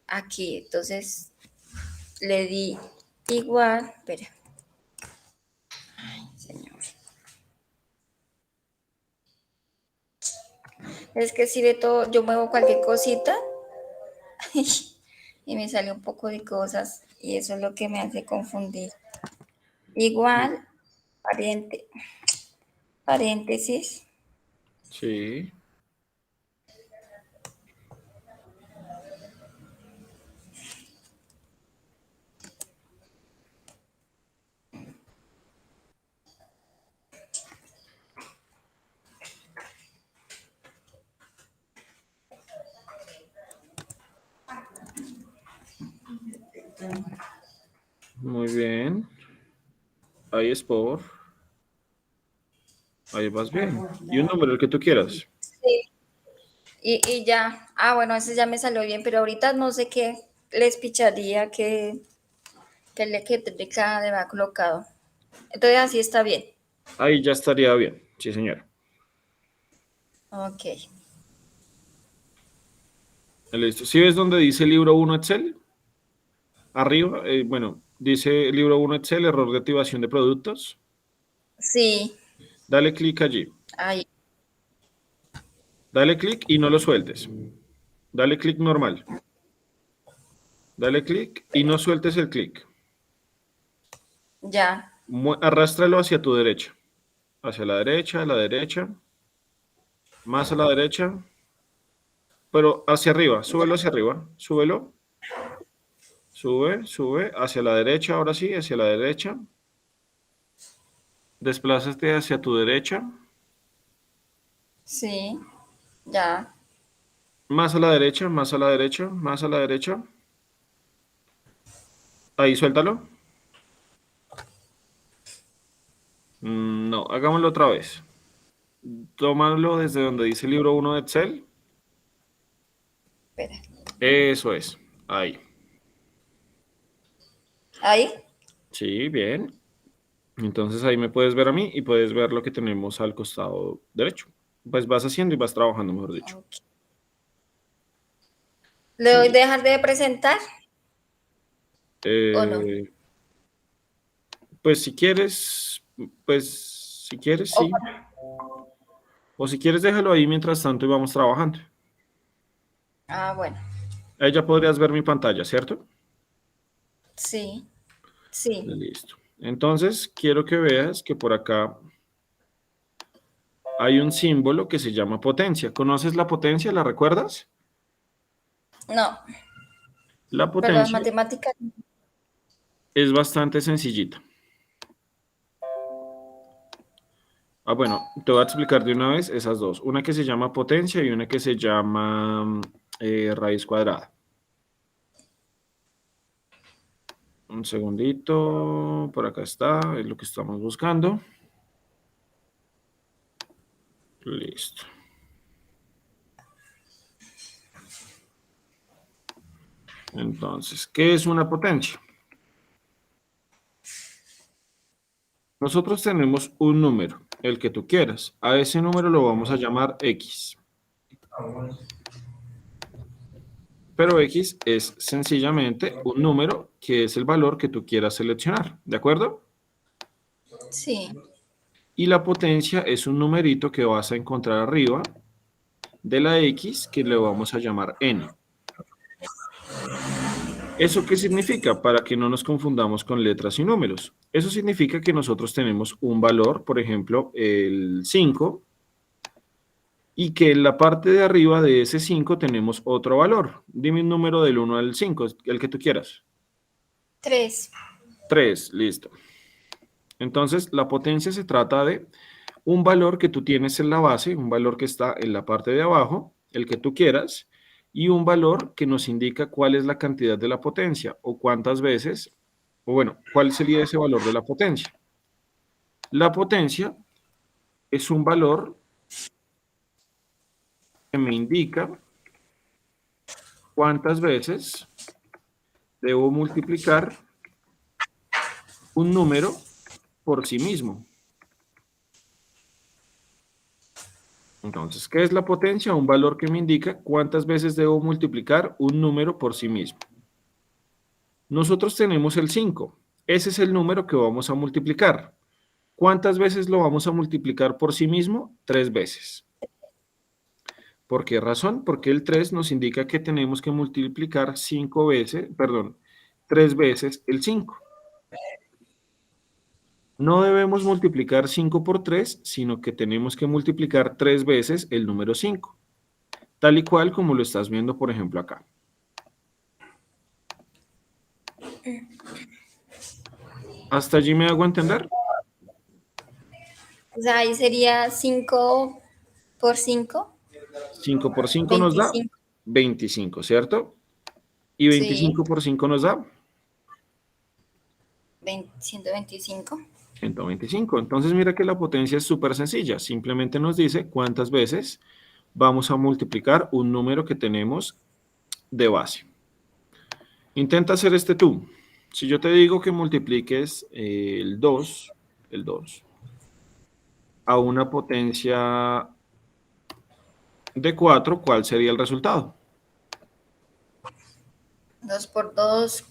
aquí, entonces le di igual. Espera, señor. Es que si ve todo, yo muevo cualquier cosita y me sale un poco de cosas y eso es lo que me hace confundir. Igual, paréntesis. Sí, muy bien. Ahí es por. Ahí vas bien. Y un número, el que tú quieras. Sí. Y ya, bueno, ese ya me salió bien, pero ahorita no sé qué les picharía que tendría de va colocado. Entonces así está bien. Ahí ya estaría bien. Sí, señor. Ok. Listo. ¿Sí ves donde dice libro uno Excel? Arriba, bueno, dice libro uno Excel, error de activación de productos. Sí, Dale clic allí. ahí. Dale clic y no lo sueltes. Dale clic normal. Dale clic y no sueltes el clic. Ya. Arrástralo hacia tu derecha. Hacia la derecha, más a la derecha, pero hacia arriba. Súbelo hacia arriba. Súbelo. Sube. Hacia la derecha, ahora sí, hacia la derecha. Desplázate hacia tu derecha. Sí, ya. Más a la derecha, más a la derecha, más a la derecha. Ahí, suéltalo. No, hagámoslo otra vez. Tómalo desde donde dice libro uno de Excel. Espera. Eso es. Ahí. Ahí. Sí, bien. Entonces ahí me puedes ver a mí y puedes ver lo que tenemos al costado derecho. Pues vas haciendo y vas trabajando, mejor dicho. Ok. ¿Le doy Listo. dejar de presentar o no? Eh, pues si quieres, O- sí. O si quieres, déjalo ahí mientras tanto y vamos trabajando. bueno. Ahí ya podrías ver mi pantalla, ¿cierto? Sí, sí. Listo. Entonces, quiero que veas que por acá hay un símbolo que se llama potencia. ¿Conoces la potencia? ¿La recuerdas? No, La pero las potencia matemáticas. es bastante sencillita. Bueno, te voy a explicar de una vez esas dos. Una que se llama potencia y una que se llama raíz cuadrada. Un segundito, por acá está, es lo que estamos buscando. Listo. Entonces, ¿qué es una potencia? Nosotros tenemos un número, el que tú quieras. A ese número lo vamos a llamar X. Pero X es sencillamente un número que es el valor que tú quieras seleccionar, ¿de acuerdo? Sí. Y la potencia es un numerito que vas a encontrar arriba de la X que le vamos a llamar N. ¿Eso qué significa? Para que no nos confundamos con letras y números. Eso significa que nosotros tenemos un valor, por ejemplo, el 5, y que en la parte de arriba de ese 5 tenemos otro valor. Dime un número del 1 al 5, el que tú quieras. 3. 3, listo. Entonces, la potencia se trata de un valor que tú tienes en la base, un valor que está en la parte de abajo, el que tú quieras, y un valor que nos indica cuál es la cantidad de la potencia o cuántas veces, o bueno, cuál sería ese valor de la potencia. La potencia es un valor que me indica cuántas veces debo multiplicar un número por sí mismo. Entonces, ¿qué es la potencia? Un valor que me indica cuántas veces debo multiplicar un número por sí mismo. Nosotros tenemos el 5. Ese es el número que vamos a multiplicar. ¿Cuántas veces lo vamos a multiplicar por sí mismo? 3 veces. ¿Por qué razón? Porque el 3 nos indica que tenemos que multiplicar 3 veces el 5. No debemos multiplicar 5 por 3, sino que tenemos que multiplicar 3 veces el número 5, tal y cual como lo estás viendo, por ejemplo, acá. ¿Hasta allí me hago entender? O sea, ahí sería 5 por 5. 5 por 5 nos da 25. 25, ¿cierto? Y Sí. 25 por 5 nos da 125. 125. Entonces mira que la potencia es súper sencilla. Simplemente nos dice cuántas veces vamos a multiplicar un número que tenemos de base. Intenta hacer este tú. Si yo te digo que multipliques el 2 a una potencia de 4, ¿cuál sería el resultado? 2 por 2.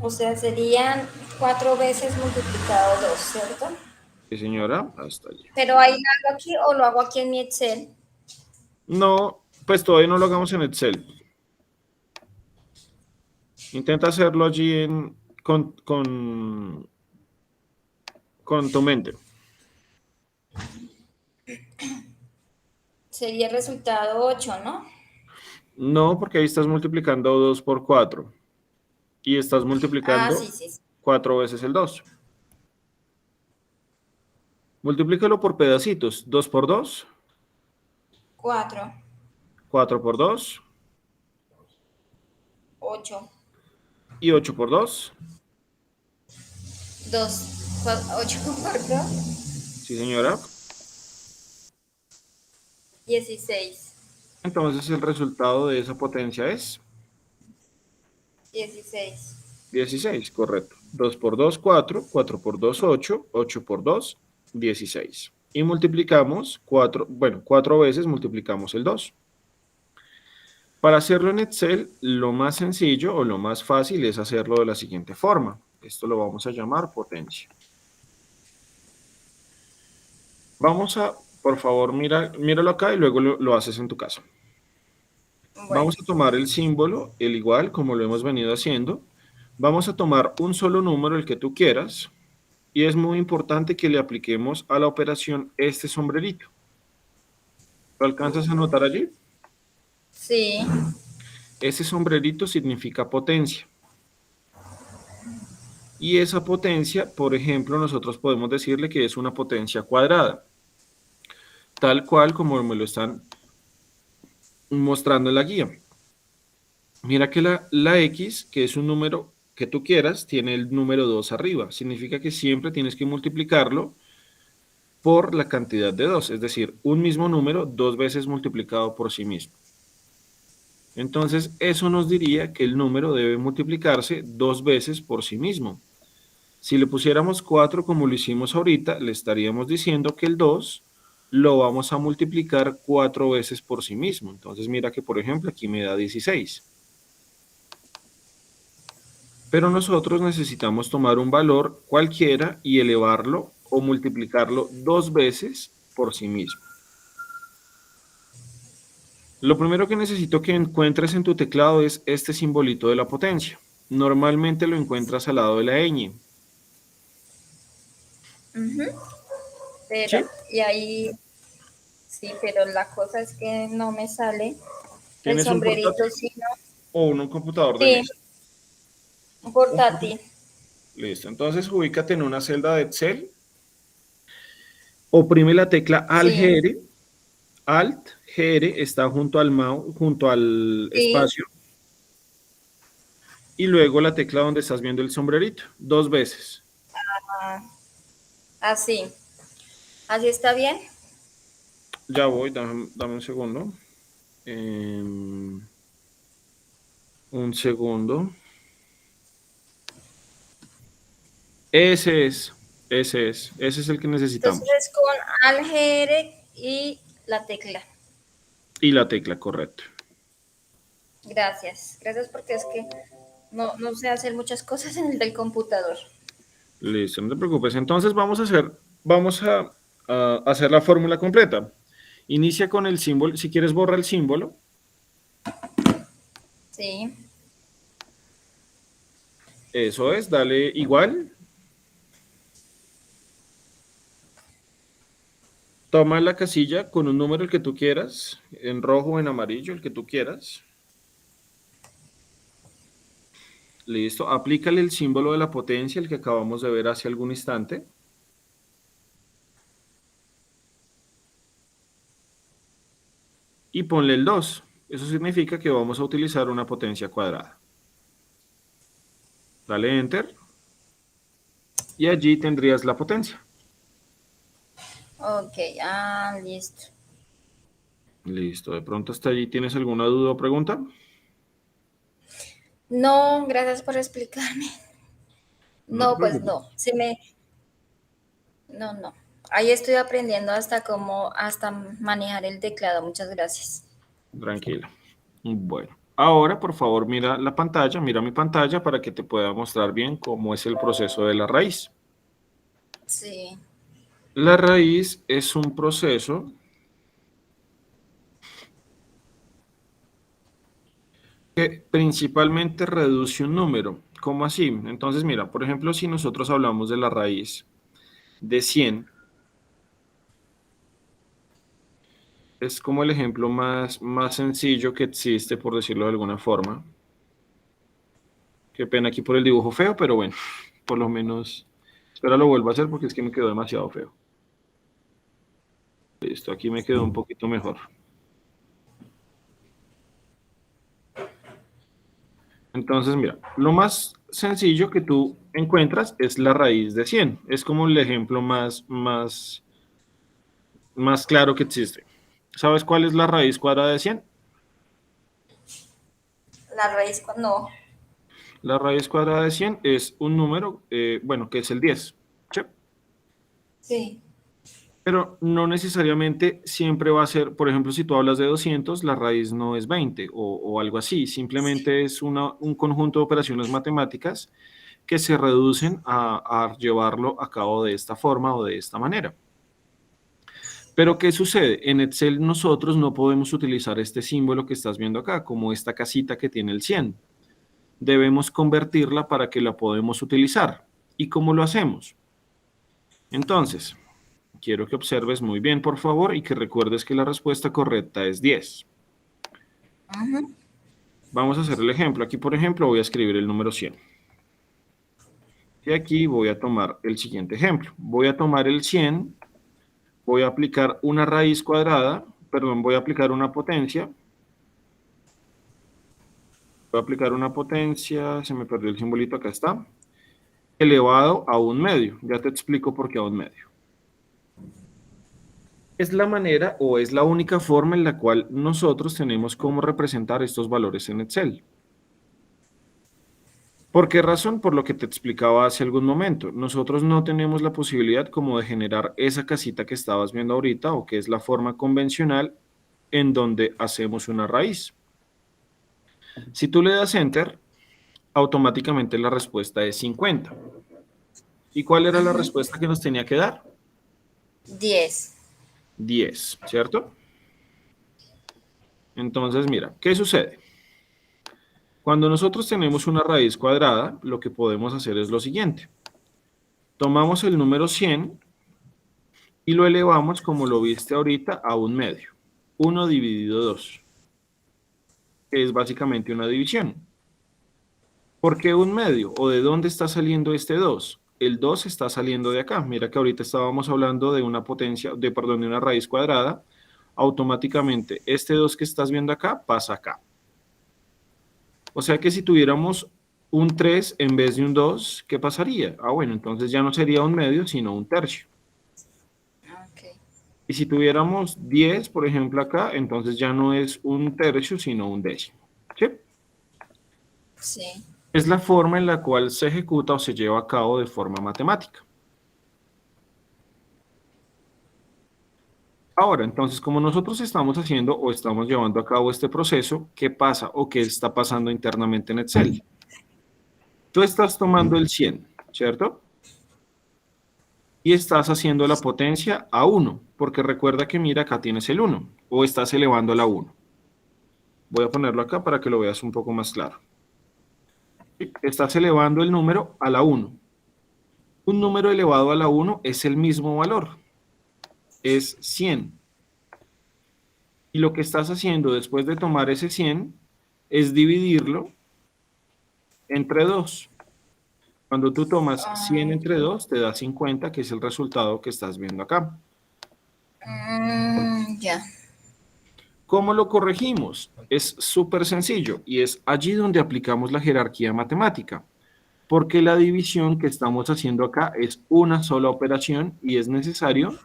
O sea, serían 4 veces multiplicado 2, ¿cierto? Sí, señora, hasta allí. Pero ahí lo hago aquí o lo hago aquí en mi Excel. No, pues todavía no lo hagamos en Excel. Intenta hacerlo allí con tu mente. Sería el resultado 8, ¿no? No, porque ahí estás multiplicando 2 por 4 y estás Ah, multiplicando sí, sí, sí. 4 veces el 2. Multiplícalo por pedacitos. 2 por 2, 4, 4 por 2 8, y 8 por 2. 2, 8 por 2, Sí, señora. 16. Entonces el resultado de esa potencia es 16. 16, correcto. 2 por 2, 4, 4 por 2, 8, 8 por 2, 16. Y multiplicamos 4, bueno, 4 veces multiplicamos el 2. Para hacerlo en Excel, lo más sencillo o lo más fácil es hacerlo de la siguiente forma. Esto lo vamos a llamar potencia. Vamos a, por favor, míralo acá y luego lo haces en tu casa. Bueno, Vamos a tomar el símbolo, el igual, como lo hemos venido haciendo. Vamos a tomar un solo número, el que tú quieras, y es muy importante que le apliquemos a la operación este sombrerito. ¿Lo alcanzas a notar allí? sí. Ese sombrerito significa potencia. Y esa potencia, por ejemplo, nosotros podemos decirle que es una potencia cuadrada, tal cual como me lo están mostrando en la guía. Mira que la X, que es un número que tú quieras tiene el número 2 arriba. Significa que siempre tienes que multiplicarlo por la cantidad de 2, es decir, un mismo número 2 veces multiplicado por sí mismo. Entonces, eso nos diría que el número debe multiplicarse 2 veces por sí mismo. Si le pusiéramos 4 como lo hicimos ahorita, le estaríamos diciendo que el 2 lo vamos a multiplicar 4 veces por sí mismo. Entonces, mira que, por ejemplo, aquí me da 16. Pero nosotros necesitamos tomar un valor cualquiera y elevarlo o multiplicarlo 2 veces por sí mismo. Lo primero que necesito que encuentres en tu teclado es este simbolito de la potencia. Normalmente lo encuentras al lado de la ñ. Pero, ¿Sí? y ahí, sí, pero la cosa es que no me sale el ¿Tienes un portátil sombrerito, sino, o un computador de sí, mesa? un portátil. Listo. Entonces ubícate en una celda de Excel, oprime la tecla Sí, Alt, GR, está junto al mouse, junto al sí, espacio, y luego la tecla donde estás viendo el sombrerito, 2 veces. ah, así. ¿Así está bien? Ya voy, dame un segundo. Em, un segundo. Ese es, ese es el que Entonces necesitamos. es con algere y la tecla. Y la tecla, correcto. Gracias. Gracias porque es que no sé hacer muchas cosas en el del computador. Listo, no te preocupes. Entonces vamos a hacer la fórmula completa. Inicia con el símbolo, si quieres borra el símbolo. Sí, Eso es, dale igual. Toma la casilla con un número el que tú quieras, en rojo o en amarillo, el que tú quieras. Listo, aplícale el símbolo de la potencia, el que acabamos de ver hace algún instante. Y ponle el 2. Eso significa que vamos a utilizar una potencia cuadrada. Dale Enter y allí tendrías la potencia. ok, listo. Listo, de pronto hasta allí tienes alguna duda o pregunta. No, gracias por explicarme. No te No, pues preocupes. no. No. Ahí estoy aprendiendo hasta manejar el teclado. Muchas gracias. Tranquila. Bueno, ahora por favor mira la pantalla, mira mi pantalla para que te pueda mostrar bien cómo es el proceso de la raíz. Sí. La raíz es un proceso que principalmente reduce un número. ¿Cómo así? Entonces, mira, por ejemplo, si nosotros hablamos de la raíz de 100, es como el ejemplo más sencillo que existe, por decirlo de alguna forma. Qué pena aquí por el dibujo feo, pero bueno, por lo menos, espera lo vuelvo a hacer porque es que me quedó demasiado feo. Listo, aquí me quedó un poquito mejor. Entonces, mira, lo más sencillo que tú encuentras es la raíz de 100. Es como el ejemplo más claro que existe. ¿Sabes cuál es la raíz cuadrada de 100? La raíz no. La raíz cuadrada de 100 es un número, bueno, que es el 10. ¿Sí? Sí. Pero no necesariamente siempre va a ser, por ejemplo, si tú hablas de 200, la raíz no es 20 o algo así. Simplemente es un conjunto de operaciones matemáticas que se reducen a llevarlo a cabo de esta forma o de esta manera. Pero ¿qué sucede? En Excel nosotros no podemos utilizar este símbolo que estás viendo acá, como esta casita que tiene el 100. Debemos convertirla para que la podamos utilizar. ¿Y cómo lo hacemos? Entonces, quiero que observes muy bien, por favor, y que recuerdes que la respuesta correcta es 10. Ujú. Vamos a hacer el ejemplo. Aquí, por ejemplo, voy a escribir el número 100. Y aquí voy a tomar el siguiente ejemplo. Voy a tomar el 100, voy a aplicar una raíz cuadrada, perdón, voy a aplicar una potencia. Voy a aplicar una potencia, se me perdió el simbolito, acá está, elevado a 1/2. Ya te explico por qué a 1/2. Es la manera o es la única forma en la cual nosotros tenemos cómo representar estos valores en Excel. ¿Por qué razón? Por lo que te explicaba hace algún momento. Nosotros no tenemos la posibilidad como de generar esa casita que estabas viendo ahorita o que es la forma convencional en donde hacemos una raíz. Si tú le das Enter, automáticamente la respuesta es 50. ¿Y cuál era la respuesta que nos tenía que dar? 10. 10, ¿cierto? Entonces, mira, ¿qué sucede? Cuando nosotros tenemos una raíz cuadrada, lo que podemos hacer es lo siguiente. Tomamos el número 100 y lo elevamos, como lo viste ahorita, a 1/2. 1 dividido 2, que es básicamente una división. ¿Por qué 1/2? ¿O de dónde está saliendo este 2? El 2 está saliendo de acá. Mira que ahorita estábamos hablando de una potencia, perdón, de una raíz cuadrada. Automáticamente este 2 que estás viendo acá pasa acá. O sea que si tuviéramos un 3 en vez de un 2, ¿qué pasaría? Ah, bueno, entonces ya no sería 1/2, sino 1/3. Ok. Y si tuviéramos 10, por ejemplo, acá, entonces ya no es 1/3, sino 1/10. ¿Sí? Sí. Es la forma en la cual se ejecuta o se lleva a cabo de forma matemática. Ahora, entonces, como nosotros estamos haciendo o estamos llevando a cabo este proceso, ¿qué pasa o qué está pasando internamente en Excel? Tú estás tomando el 100, ¿cierto? Y estás haciendo la potencia a 1, porque recuerda que mira, acá tienes el 1, o estás elevando a la 1. Voy a ponerlo acá para que lo veas un poco más claro. Estás elevando el número a la 1. Un número elevado a la 1 es el mismo valor, es 100. Y lo que estás haciendo después de tomar ese 100 es dividirlo entre 2. Cuando tú tomas 100 entre 2, te da 50, que es el resultado que estás viendo acá. Ya. ¿Cómo lo corregimos? Es súper sencillo y es allí donde aplicamos la jerarquía matemática, porque la división que estamos haciendo acá es una sola operación y es necesario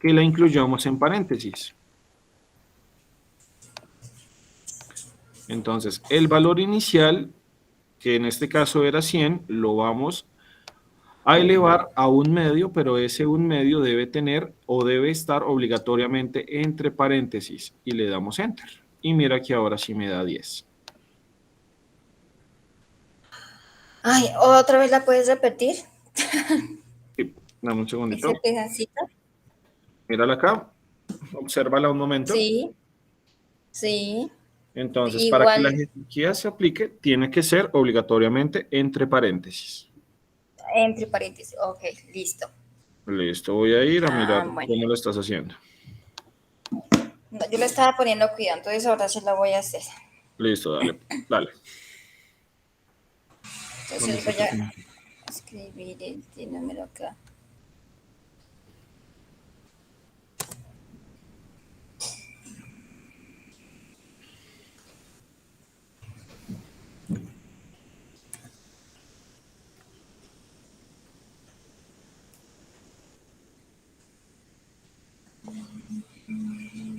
que la incluyamos en paréntesis. Entonces, el valor inicial, que en este caso era 100, lo vamos a elevar a 1/2, pero ese 1/2 debe tener o debe estar obligatoriamente entre paréntesis y le damos Enter. Y mira que ahora sí me da 10. Ay, ¿otra vez la puedes repetir? Sí, dame un segundito. Ese pedacito. Mírala acá, obsérvala un momento. Sí, sí. Entonces, para que la Igual jerarquía se aplique, tiene que ser obligatoriamente entre paréntesis. entre paréntesis. Ok, listo. Listo, voy a ir a mirar Bueno. cómo lo estás haciendo. No, yo le estaba poniendo cuidado, entonces ahora sí la voy a hacer. Listo, dale, dale. ¿Dónde Entonces está voy tu a punto? escribir este número acá.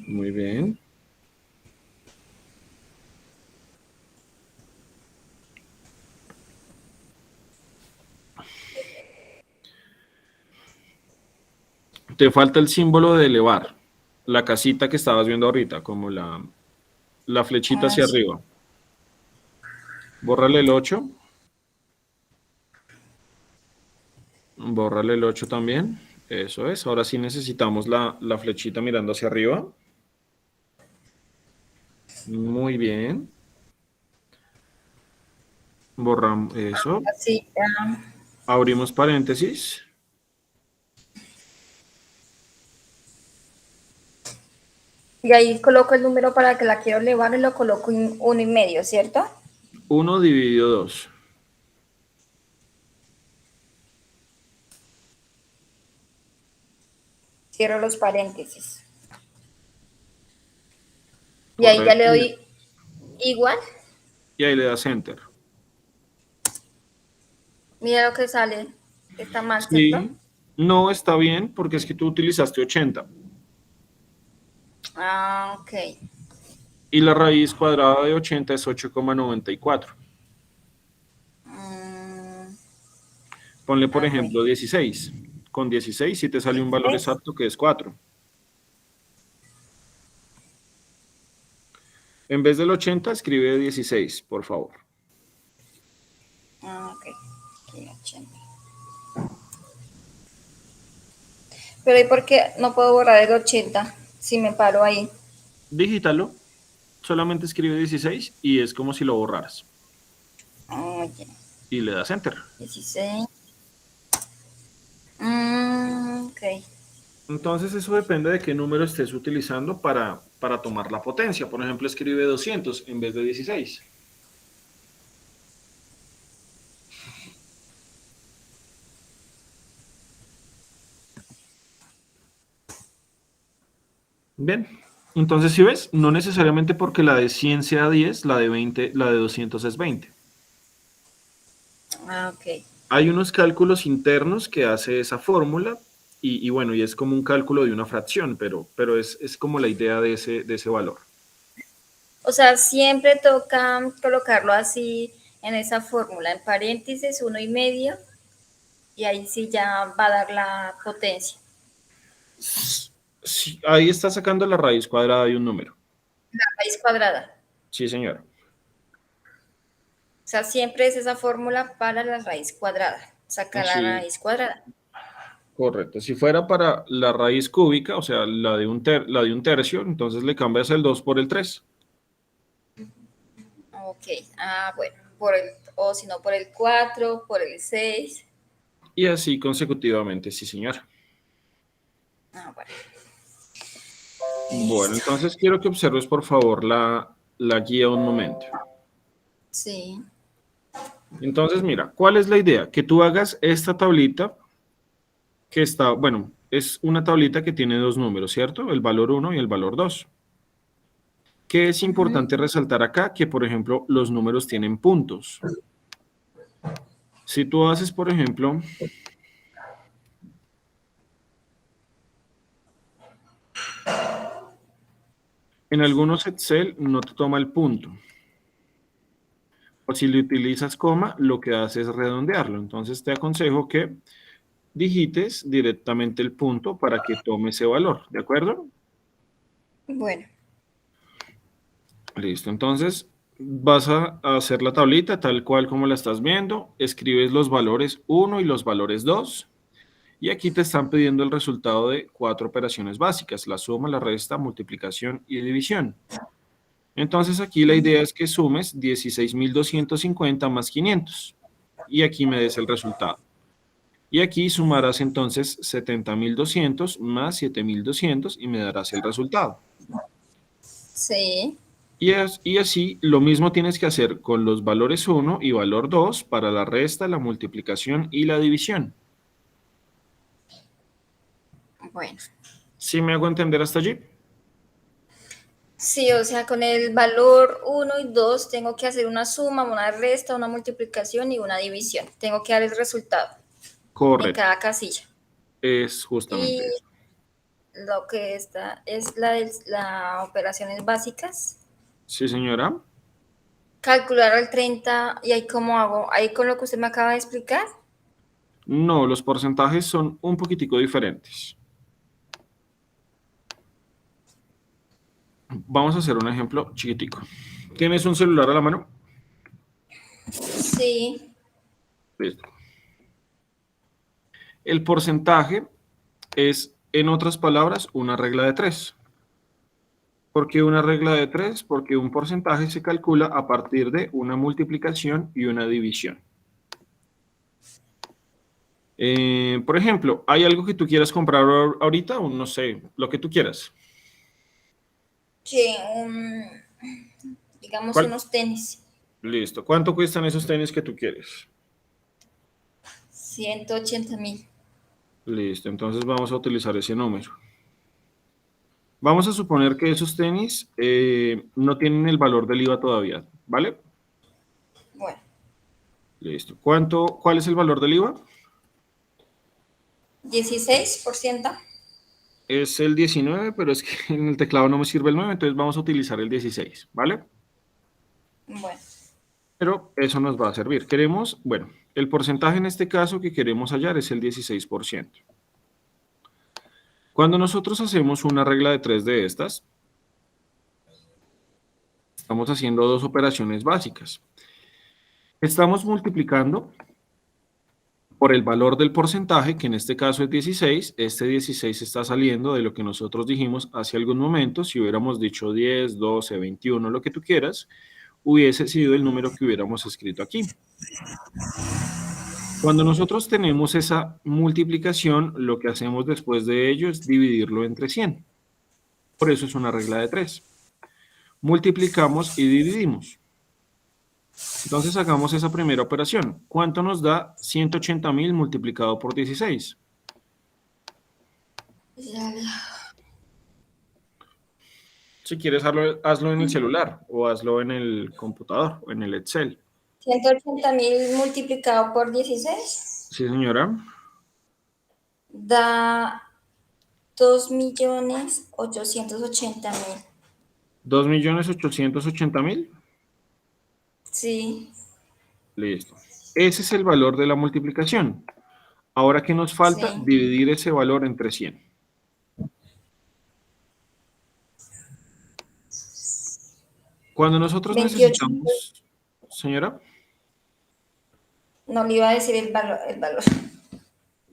Muy bien. Te falta el símbolo de elevar. La casita que estabas viendo ahorita, como la flechita Ah, hacia sí. arriba. Bórrale el 8. Bórrale el 8 también. Eso es. Ahora sí necesitamos la flechita mirando hacia arriba. Muy bien. Borramos eso. Así, Abrimos paréntesis. y ahí coloco el número para que la quiero elevar y lo coloco en 1,5, ¿cierto? 1 dividido 2. Cierro los paréntesis. Y ahí ya le Correcto. doy igual. y ahí le das Enter. Mira lo que sale. Está mal, ¿cierto? Sí, no está bien porque es que tú utilizaste 80 Ah, ok. y la raíz cuadrada de 80 es 8,94. Mm, Ponle, por a ver. ejemplo, 16. Con 16 sí te sale un valor 16. exacto que es 4. En vez del 80, escribe 16, por favor. Ah, ok. Aquí, 80. Pero ¿y por qué no puedo borrar el 80 si me paro ahí? Digítalo, solamente escribe 16 y es como si lo borraras. Oye, Y le das Enter. 16. Ok. Entonces eso depende de qué número estés utilizando para tomar la potencia. Por ejemplo, escribe 200 en vez de 16. Bien, entonces si ves, no necesariamente porque la de 100 sea 10, la de 20, la de 200 es 20. Ah, ok. Hay unos cálculos internos que hace esa fórmula y bueno, y es como un cálculo de una fracción, pero es como la idea de ese valor. O sea, siempre toca colocarlo así en esa fórmula, en paréntesis, 1,5, y ahí sí ya va a dar la potencia. Sí, ahí está sacando la raíz cuadrada de un número. La raíz cuadrada. Sí, señor. O sea, siempre es esa fórmula para la raíz cuadrada. Sacar la Sí, raíz cuadrada. correcto. Si fuera para la raíz cúbica, o sea, la de un tercio, entonces le cambias el 2 por el 3. Ok. Ah, bueno. O si no, por el 4, por el 6. Y así consecutivamente, sí, señor. Ah, bueno. Bueno, Listo. entonces quiero que observes, por favor, la guía un momento. Sí. Entonces, mira, ¿cuál es la idea? Que tú hagas esta tablita que está, bueno, es una tablita que tiene dos números, ¿cierto? El valor uno y el valor 2. ¿Qué es Ujú. importante resaltar acá? Que, por ejemplo, los números tienen puntos. Si tú haces, por ejemplo, en algunos Excel no te toma el punto. O si le utilizas coma, lo que hace es redondearlo. Entonces te aconsejo que digites directamente el punto para que tome ese valor, ¿de acuerdo? Bueno. Listo, entonces vas a hacer la tablita tal cual como la estás viendo, escribes los valores uno y los valores 2 y aquí te están pidiendo el resultado de cuatro operaciones básicas, la suma, la resta, multiplicación y división. Entonces aquí la idea es que sumes 16.250 más 500 y aquí me des el resultado. Y aquí sumarás entonces 70.200 más 7.200 y me darás el resultado. Sí. Y así lo mismo tienes que hacer con los valores uno y valor 2 para la resta, la multiplicación y la división. Bueno. ¿Sí me hago entender hasta allí? Sí, o sea, con el valor 1 y 2 tengo que hacer una suma, una resta, una multiplicación y una división. Tengo que dar el resultado en Correcto, cada casilla. es Y justamente eso. lo que está es la operaciones básicas. Sí, señora. Calcular al 30 y ahí cómo hago. Ahí con lo que usted me acaba de explicar. No, los porcentajes son un poquitico diferentes. Vamos a hacer un ejemplo chiquitico. ¿Tienes un celular a la mano? Sí. Listo. El porcentaje es, en otras palabras, una regla de tres. ¿Por qué una regla de tres? Porque un porcentaje se calcula a partir de una multiplicación y una división. Por ejemplo, ¿hay algo que tú quieras comprar ahorita? O no sé, lo que tú quieras. Que digamos ¿Cuál? unos tenis. Listo. ¿Cuánto cuestan esos tenis que tú quieres? 180.000. Listo. Entonces vamos a utilizar ese número. Vamos a suponer que esos tenis no tienen el valor del IVA todavía, ¿vale? Listo. ¿Cuál es el valor del IVA? 16%. Es el 19, pero es que en el teclado no me sirve el 9, entonces vamos a utilizar el 16, ¿vale? Bueno, Pero eso nos va a servir. Queremos, bueno, el porcentaje en este caso que queremos hallar es el 16%. Cuando nosotros hacemos una regla de 3 de estas, estamos haciendo dos operaciones básicas. Estamos multiplicando por el valor del porcentaje, que en este caso es 16. Este 16 está saliendo de lo que nosotros dijimos hace algún momento. Si hubiéramos dicho 10, 12, 21, lo que tú quieras, hubiese sido el número que hubiéramos escrito aquí. Cuando nosotros tenemos esa multiplicación, lo que hacemos después de ello es dividirlo entre 100. Por eso es una regla de 3. Multiplicamos y dividimos. Entonces hagamos esa primera operación. ¿Cuánto nos da 180.000 multiplicado por 16? Si quieres, hazlo en el celular o hazlo en el computador o en el Excel. 180.000 multiplicado por 16 Sí, señora. da 2.880.000. 2.880.000. Sí, Listo. Ese es el valor de la multiplicación. Ahora, ¿qué nos falta? sí. Dividir ese valor entre 100. Cuando nosotros 28.000. necesitamos, señora. No le iba a decir el valor, el valor.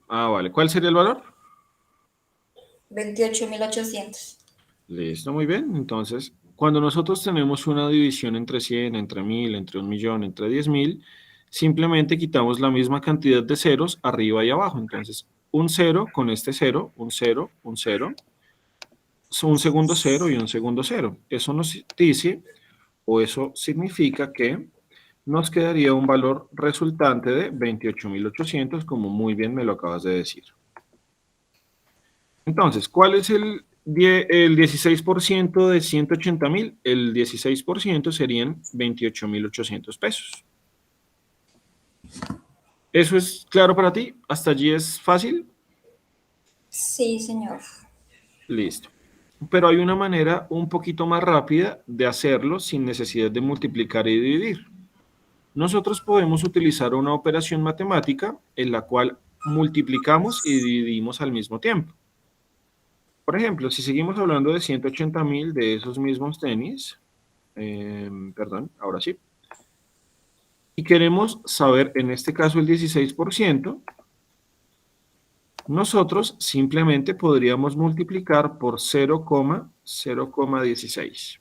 Vale. ¿Cuál sería el valor? 28.800. Listo, muy bien. Entonces, cuando nosotros tenemos una división entre 100, entre 1000, entre 1.000.000, entre 10.000, simplemente quitamos la misma cantidad de ceros arriba y abajo. Entonces, un 0 con este 0, un 0, un 0, un segundo 0 y un segundo 0. Eso nos dice, o eso significa que nos quedaría un valor resultante de 28.800, como muy bien me lo acabas de decir. Entonces, ¿cuál es el 16% de 180.000? El 16% serían 28.800 pesos. ¿Eso es claro para ti? ¿Hasta allí es fácil? Sí, señor. Listo. Pero hay una manera un poquito más rápida de hacerlo sin necesidad de multiplicar y dividir. Nosotros podemos utilizar una operación matemática en la cual multiplicamos y dividimos al mismo tiempo. Por ejemplo, si seguimos hablando de 180.000 de esos mismos tenis, perdón, ahora sí, y queremos saber, en este caso, el 16%, nosotros simplemente podríamos multiplicar por 0,16.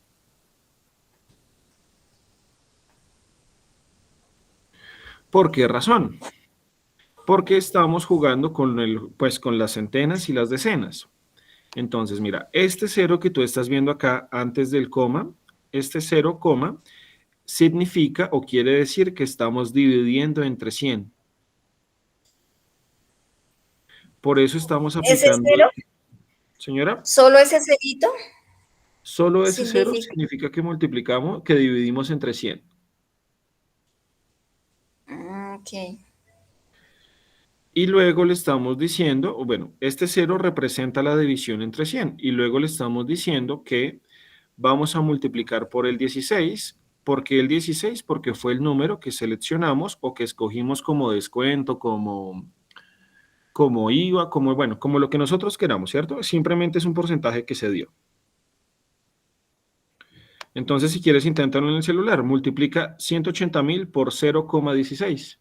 ¿Por qué razón? Porque estamos jugando con las centenas y las decenas. Entonces, mira, este cero que tú estás viendo acá antes del coma, este 0, significa o quiere decir que estamos dividiendo entre 100. Por eso estamos Ese aplicando, cero, señora, solo ese cerito solo ese cero significa. significa que multiplicamos, que dividimos entre 100. Ok. Y luego le estamos diciendo, o bueno, este cero representa la división entre 100. Y luego le estamos diciendo que vamos a multiplicar por el 16. ¿Por qué el 16? Porque fue el número que seleccionamos o que escogimos como descuento, como IVA, bueno, como lo que nosotros queramos, ¿cierto? Simplemente es un porcentaje que se dio. Entonces, si quieres, inténtalo en el celular. Multiplica 180.000 por 0,16.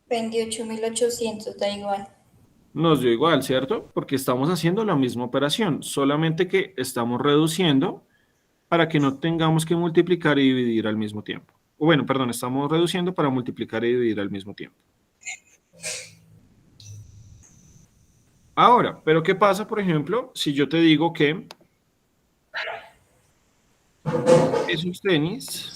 Veintiocho mil ochocientos da igual. Nos dio igual, ¿cierto? Porque estamos haciendo la misma operación, solamente que estamos reduciendo para que no tengamos que multiplicar y dividir al mismo tiempo. O bueno, perdón, estamos reduciendo para multiplicar y dividir al mismo tiempo. Ahora, pero ¿qué pasa, por ejemplo, si yo te digo que esos tenis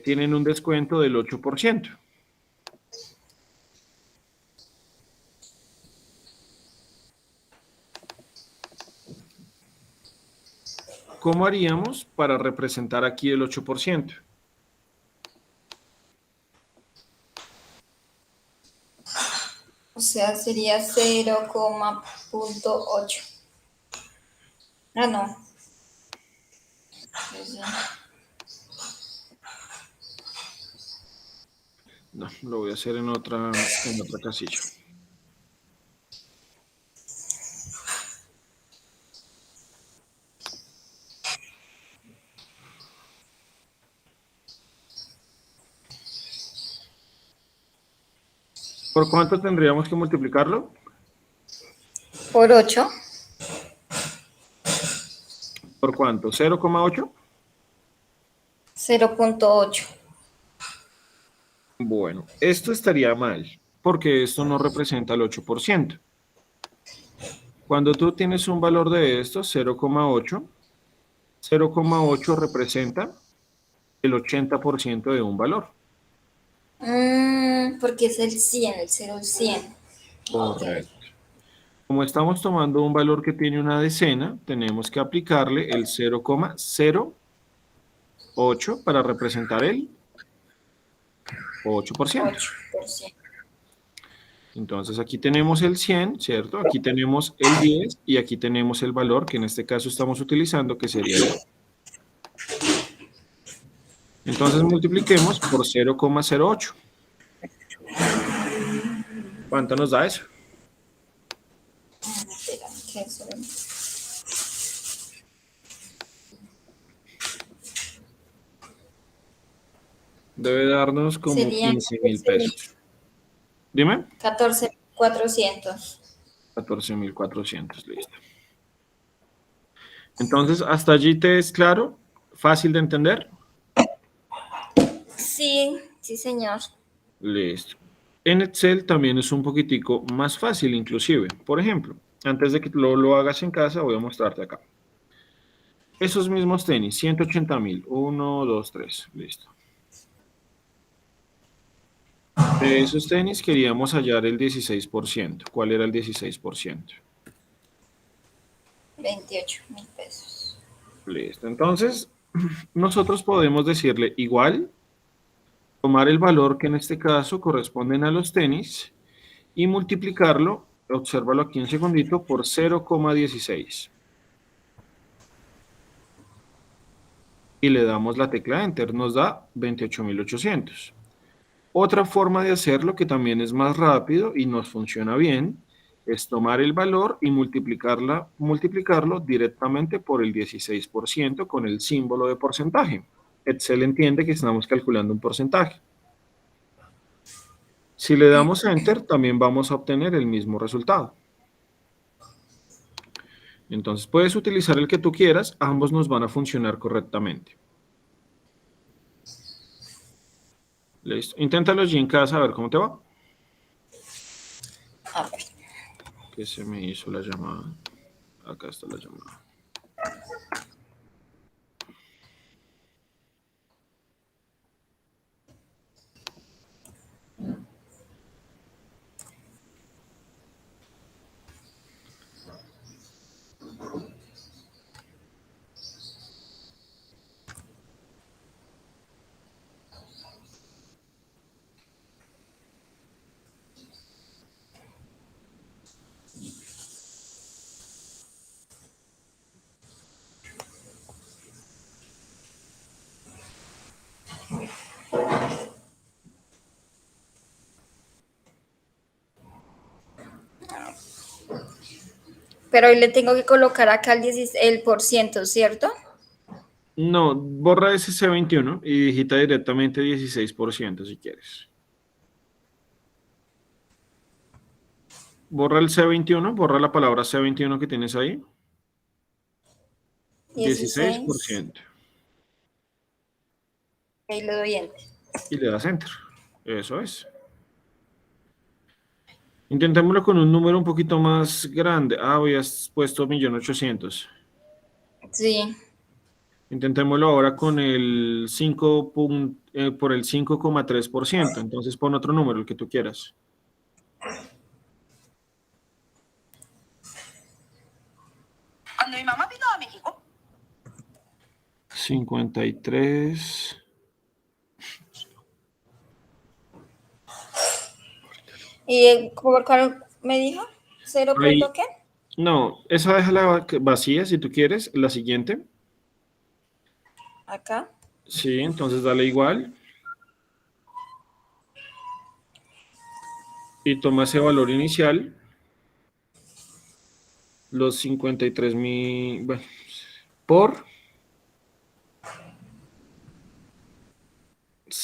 tienen un descuento del 8%? ¿cómo haríamos para representar aquí el 8%? O sea, sería 0,8. Ah, no. No, lo voy a hacer en otra casilla. ¿Por cuánto tendríamos que multiplicarlo? Por 8. ¿Por cuánto? ¿0,8? 0,8. Bueno, esto estaría mal, porque esto no representa el 8%. Cuando tú tienes un valor de estos, 0,8, 0,8 representa el 80% de un valor. Porque es el 100, el 0 al 100. Ok. Correcto. Como estamos tomando un valor que tiene una decena, tenemos que aplicarle el 0,08 para representar el 8%. 8%. Entonces aquí tenemos el 100, ¿cierto? Aquí tenemos el 10 y aquí tenemos el valor que en este caso estamos utilizando, que sería el 8. Entonces multipliquemos por 0,08. ¿Cuánto nos da eso? Espera, que eso- Debe darnos como Serían 15.000 pesos. Dime. 14.400. 14.400, listo. Entonces, ¿hasta allí te es claro? ¿Fácil de entender? Sí, sí, señor. Listo. En Excel también es un poquitico más fácil, inclusive. Por ejemplo, antes de que lo hagas en casa, voy a mostrarte acá. Esos mismos tenis, 180.000. 1, 2, 3. Listo. De esos tenis queríamos hallar el 16%. ¿Cuál era el 16%? 28.000 pesos. Listo. Entonces, nosotros podemos decirle igual, tomar el valor que en este caso corresponden a los tenis y multiplicarlo, obsérvalo aquí un segundito, por 0,16. Y le damos la tecla Enter, nos da 28.800. Otra forma de hacerlo que también es más rápido y nos funciona bien es tomar el valor y multiplicarlo directamente por el 16% con el símbolo de porcentaje. Excel entiende que estamos calculando un porcentaje. Si le damos Enter, también vamos a obtener el mismo resultado. Entonces puedes utilizar el que tú quieras, ambos nos van a funcionar correctamente. Listo. Inténtalo allí en casa a ver cómo te va. A ver. Que se me hizo la llamada. Acá está la llamada. Pero hoy le tengo que colocar acá el por ciento, ¿cierto? No, borra ese C21 y digita directamente 16% si quieres. Borra el C21, borra la palabra C21 que tienes ahí. 16. 16%. Ahí le doy enter. Y le das Enter. Eso es. Intentémoslo con un número un poquito más grande. Ah, habías puesto 1.800.000. Sí. Intentémoslo ahora con el 5 por el 5,3%. Entonces pon otro número, el que tú quieras. Cuando mi mamá vino a México, 53. ¿Y por cuál me dijo? ¿Cero Ahí, punto qué? no, esa déjala vacía si tú quieres. La siguiente. Acá. Sí, entonces dale igual. Y toma ese valor inicial. Los 53.000, bueno, por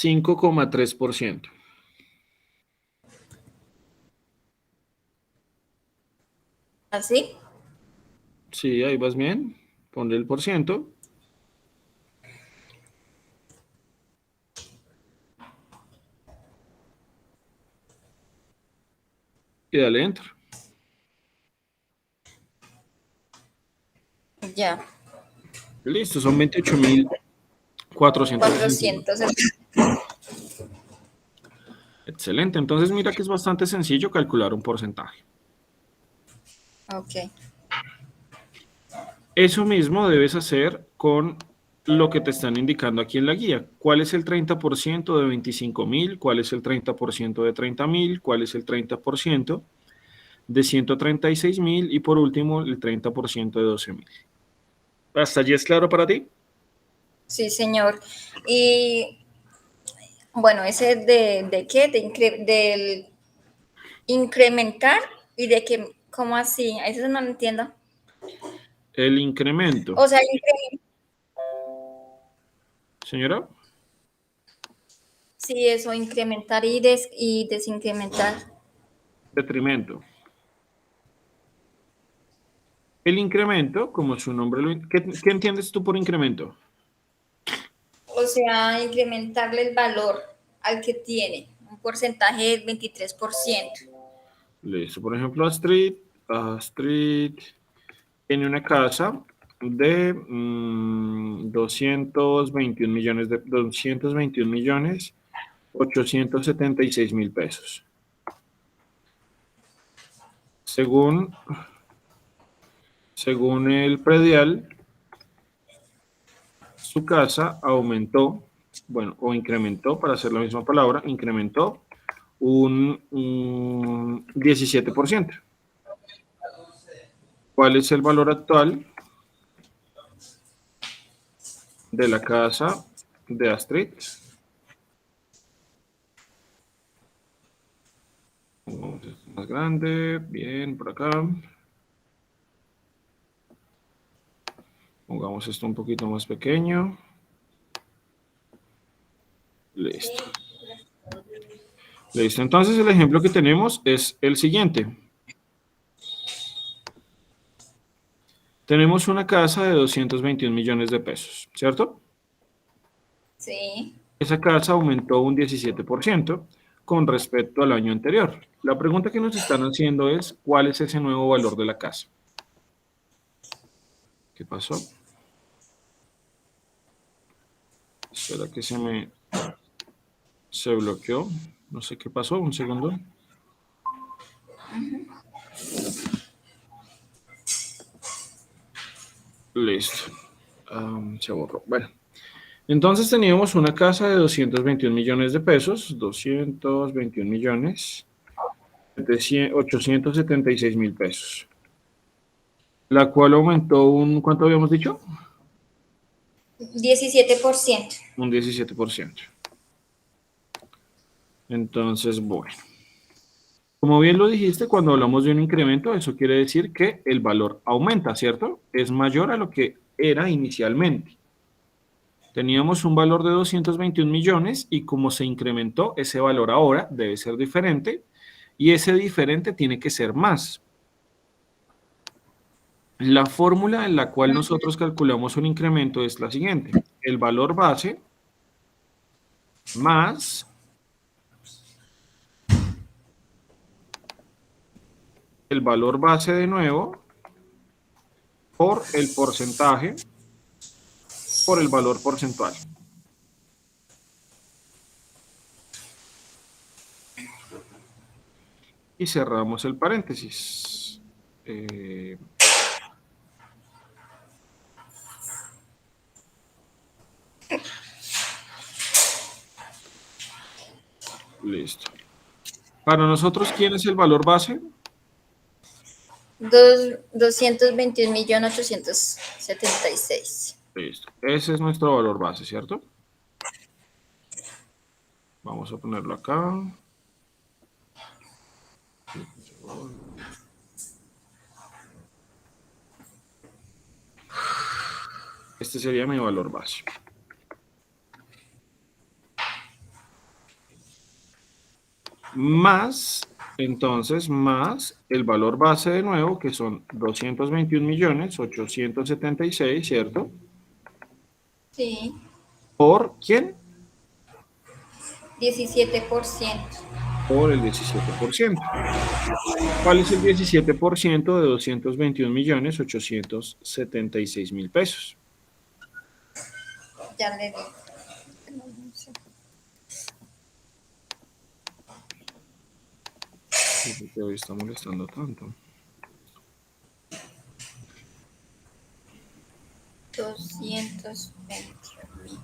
5,3%. ¿Así? Sí, ahí vas bien. Ponle el por ciento y dale enter. Ya. Listo, son 28.461. 400. Excelente. Entonces mira que es bastante sencillo calcular un porcentaje. Ok. Eso mismo debes hacer con lo que te están indicando aquí en la guía. ¿Cuál es el 30% de 25.000? ¿Cuál es el 30% de 30.000? ¿Cuál es el 30% de 136.000? Y por último, el 30% de 12.000. ¿Hasta allí es claro para ti? Sí, señor. Y bueno, ese de qué? Del incrementar y de que, ¿cómo así? Eso no lo entiendo. El incremento. O sea, Señora, sí, eso, incrementar y desincrementar. detrimento. El incremento, como su nombre lo... ¿Qué entiendes tú por incremento? O sea, incrementarle el valor al que tiene, un porcentaje del 23%. Listo. Por ejemplo, Astrid tiene una casa de 221.876.000 pesos. Según el predial, su casa aumentó, bueno, o incrementó, para hacer la misma palabra, incrementó un 17%. ¿Cuál es el valor actual de la casa de Astrid? Más grande, bien, por acá. Pongamos esto un poquito más pequeño. Listo. Listo. Entonces el ejemplo que tenemos es el siguiente. Tenemos una casa de 221 millones de pesos, ¿cierto? Sí. Esa casa aumentó un 17% con respecto al año anterior. La pregunta que nos están haciendo es, ¿cuál es ese nuevo valor de la casa? ¿Qué pasó? Espera que se bloqueó. No sé qué pasó. Un segundo. Listo. Se borró. Bueno. Entonces teníamos una casa de 221 millones de pesos. 221 millones. 876.000 pesos. La cual aumentó ¿cuánto habíamos dicho? 17%. Un 17%. Entonces, bueno. Como bien lo dijiste, cuando hablamos de un incremento, eso quiere decir que el valor aumenta, ¿cierto? Es mayor a lo que era inicialmente. Teníamos un valor de 221 millones y como se incrementó, ese valor ahora debe ser diferente y ese diferente tiene que ser más. La fórmula en la cual nosotros calculamos un incremento es la siguiente. El valor base más el valor base de nuevo por el porcentaje por el valor porcentual. Y cerramos el paréntesis. Listo. Para nosotros, ¿quién es el valor base? 221.876.000. Listo. Ese es nuestro valor base, ¿cierto? Vamos a ponerlo acá. Este sería mi valor base. Más, entonces, más el valor base de nuevo, que son 221.876.000, ¿cierto? Sí, ¿Por quién? 17%. Por el 17%. ¿Cuál es el 17% de 221.876.000 pesos? Ya le di. ¿Por qué hoy está molestando tanto? 221.000.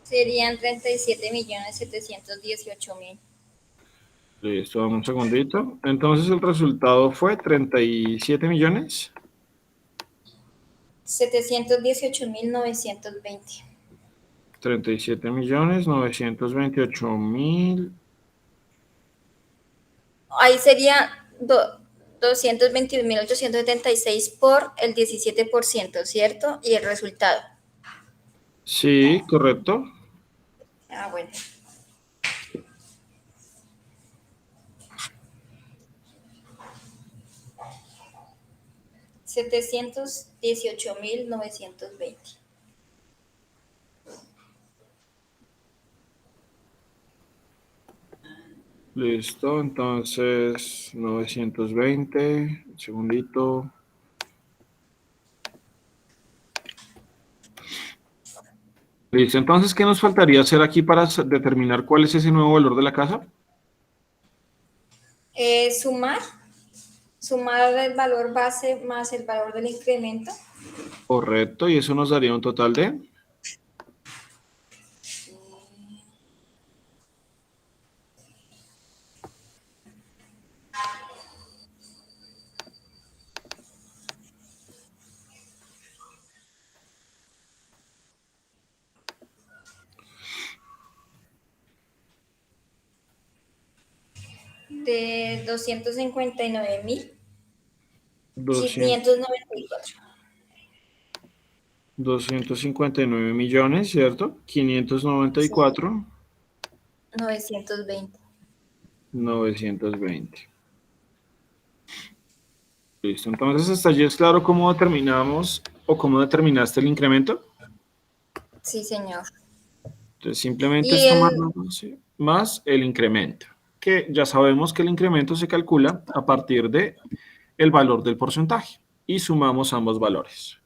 Serían 37.718.000. Listo, dame un segundito. Entonces el resultado fue 37 millones. 718.920. 37.928.000. Ahí sería 221.876 por el 17%, ¿cierto? Y el resultado. Sí, correcto. Ah, bueno. 718.920. Listo, entonces 920. Un segundito. Listo, entonces, ¿qué nos faltaría hacer aquí para determinar cuál es ese nuevo valor de la casa? Sumar el valor base más el valor del incremento Correcto, y eso nos daría un total de... de 200, 259.594. 259 millones, ¿cierto? Sí, 594, 920. 920. Listo, entonces hasta allí es claro cómo determinamos o cómo determinaste el incremento. Sí, señor. Entonces simplemente Y es tomar el, la base más el incremento, que ya sabemos que el incremento se calcula a partir de el valor del porcentaje y sumamos ambos valores.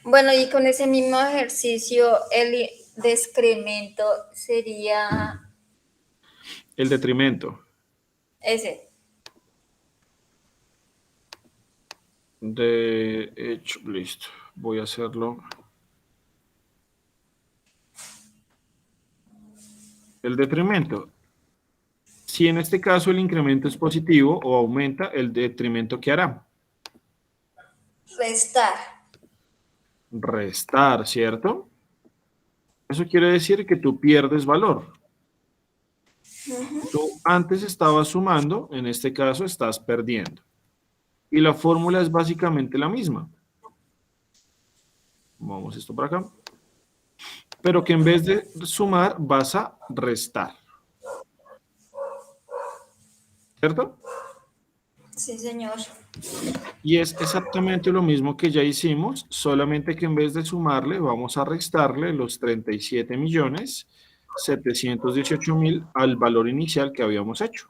bueno, y con ese mismo ejercicio, el decremento sería El detrimento, ese. de hecho, listo, voy a hacerlo. El detrimento. Si en este caso el incremento es positivo o aumenta, el detrimento ¿qué hará? Restar. Restar, ¿cierto? Eso quiere decir que tú pierdes valor. Tú antes estabas sumando, en este caso estás perdiendo. Y la fórmula es básicamente la misma. Vamos esto para acá. Pero que en vez de sumar vas a restar, ¿cierto? Sí, señor. Y es exactamente lo mismo que ya hicimos, solamente que en vez de sumarle, vamos a restarle los 37.718.000 al valor inicial que habíamos hecho.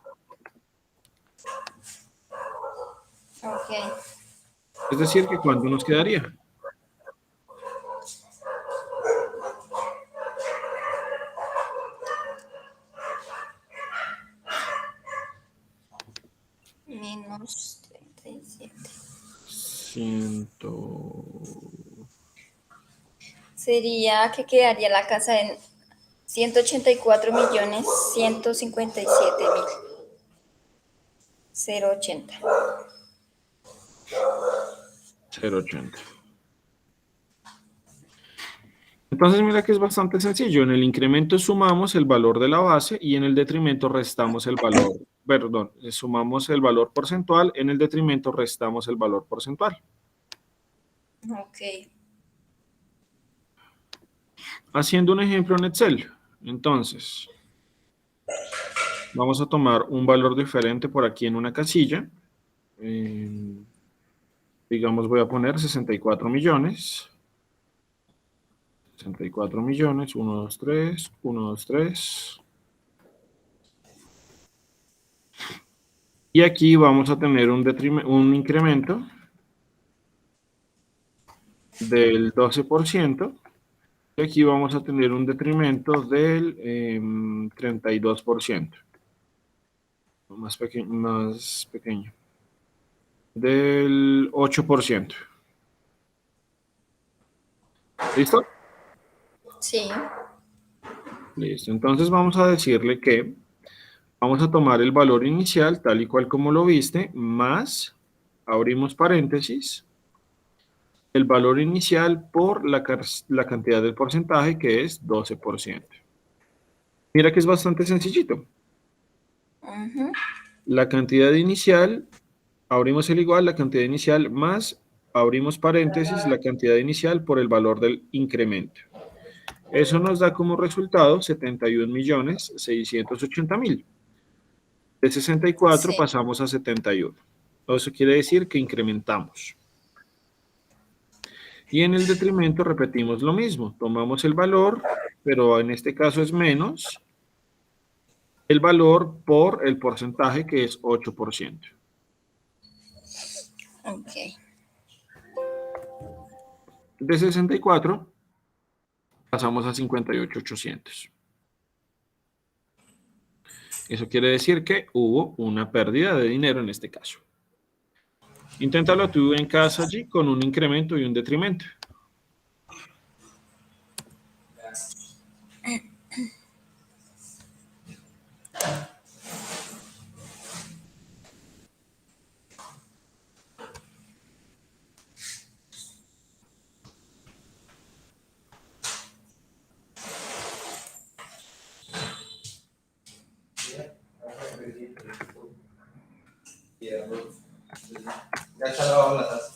Ok. Es decir, que ¿cuánto nos quedaría? Menos 37. 100. Sería que quedaría la casa en 184.157.080. 0,80. Entonces mira que es bastante sencillo. En el incremento sumamos el valor de la base y en el detrimento restamos el valor, perdón, sumamos el valor porcentual, en el detrimento restamos el valor porcentual. Ok. Haciendo un ejemplo en Excel. Entonces, vamos a tomar un valor diferente por aquí en una casilla. Digamos, voy a poner 64 millones. 64 millones, 1, 2, 3, 1, 2, 3. Y aquí vamos a tener un incremento del 12%. Y aquí vamos a tener un detrimento del 32%. Más pequeño. Del 8%. ¿Listo? Sí. Listo. Entonces vamos a decirle que vamos a tomar el valor inicial, tal y cual como lo viste, más, abrimos paréntesis, el valor inicial por la cantidad del porcentaje, que es 12%. Mira que es bastante sencillito. Ujú. La cantidad inicial, abrimos el igual, la cantidad inicial más, abrimos paréntesis, la cantidad inicial por el valor del incremento. Eso nos da como resultado 71.680.000. De 64 Sí. pasamos a 71. Eso quiere decir que incrementamos. Y en el detrimento repetimos lo mismo. Tomamos el valor, pero en este caso es menos el valor por el porcentaje, que es 8%. Ok. De 64 pasamos a 58.800. Eso quiere decir que hubo una pérdida de dinero en este caso. Inténtalo tú en casa allí con un incremento y un detrimento. Ya está lavado la taza.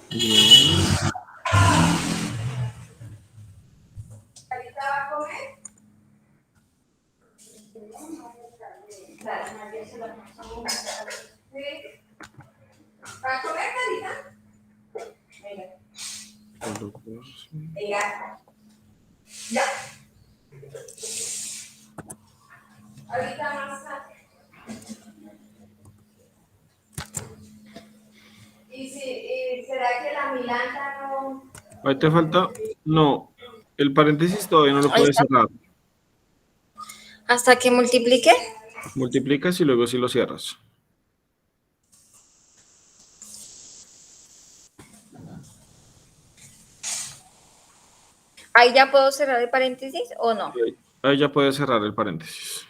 Bien. ¿Ahorita va a comer? Sí. ¿Va a comer, Carita? Venga. Venga. Ya. Ahorita más tarde. ¿Y será que la Milanta no? Ahí te falta, no, el paréntesis todavía no lo Ahí puedes está. cerrar. Hasta que multiplique. Multiplicas y luego sí lo cierras. Ahí ya puedo cerrar el paréntesis o no. Ahí ya puedes cerrar el paréntesis.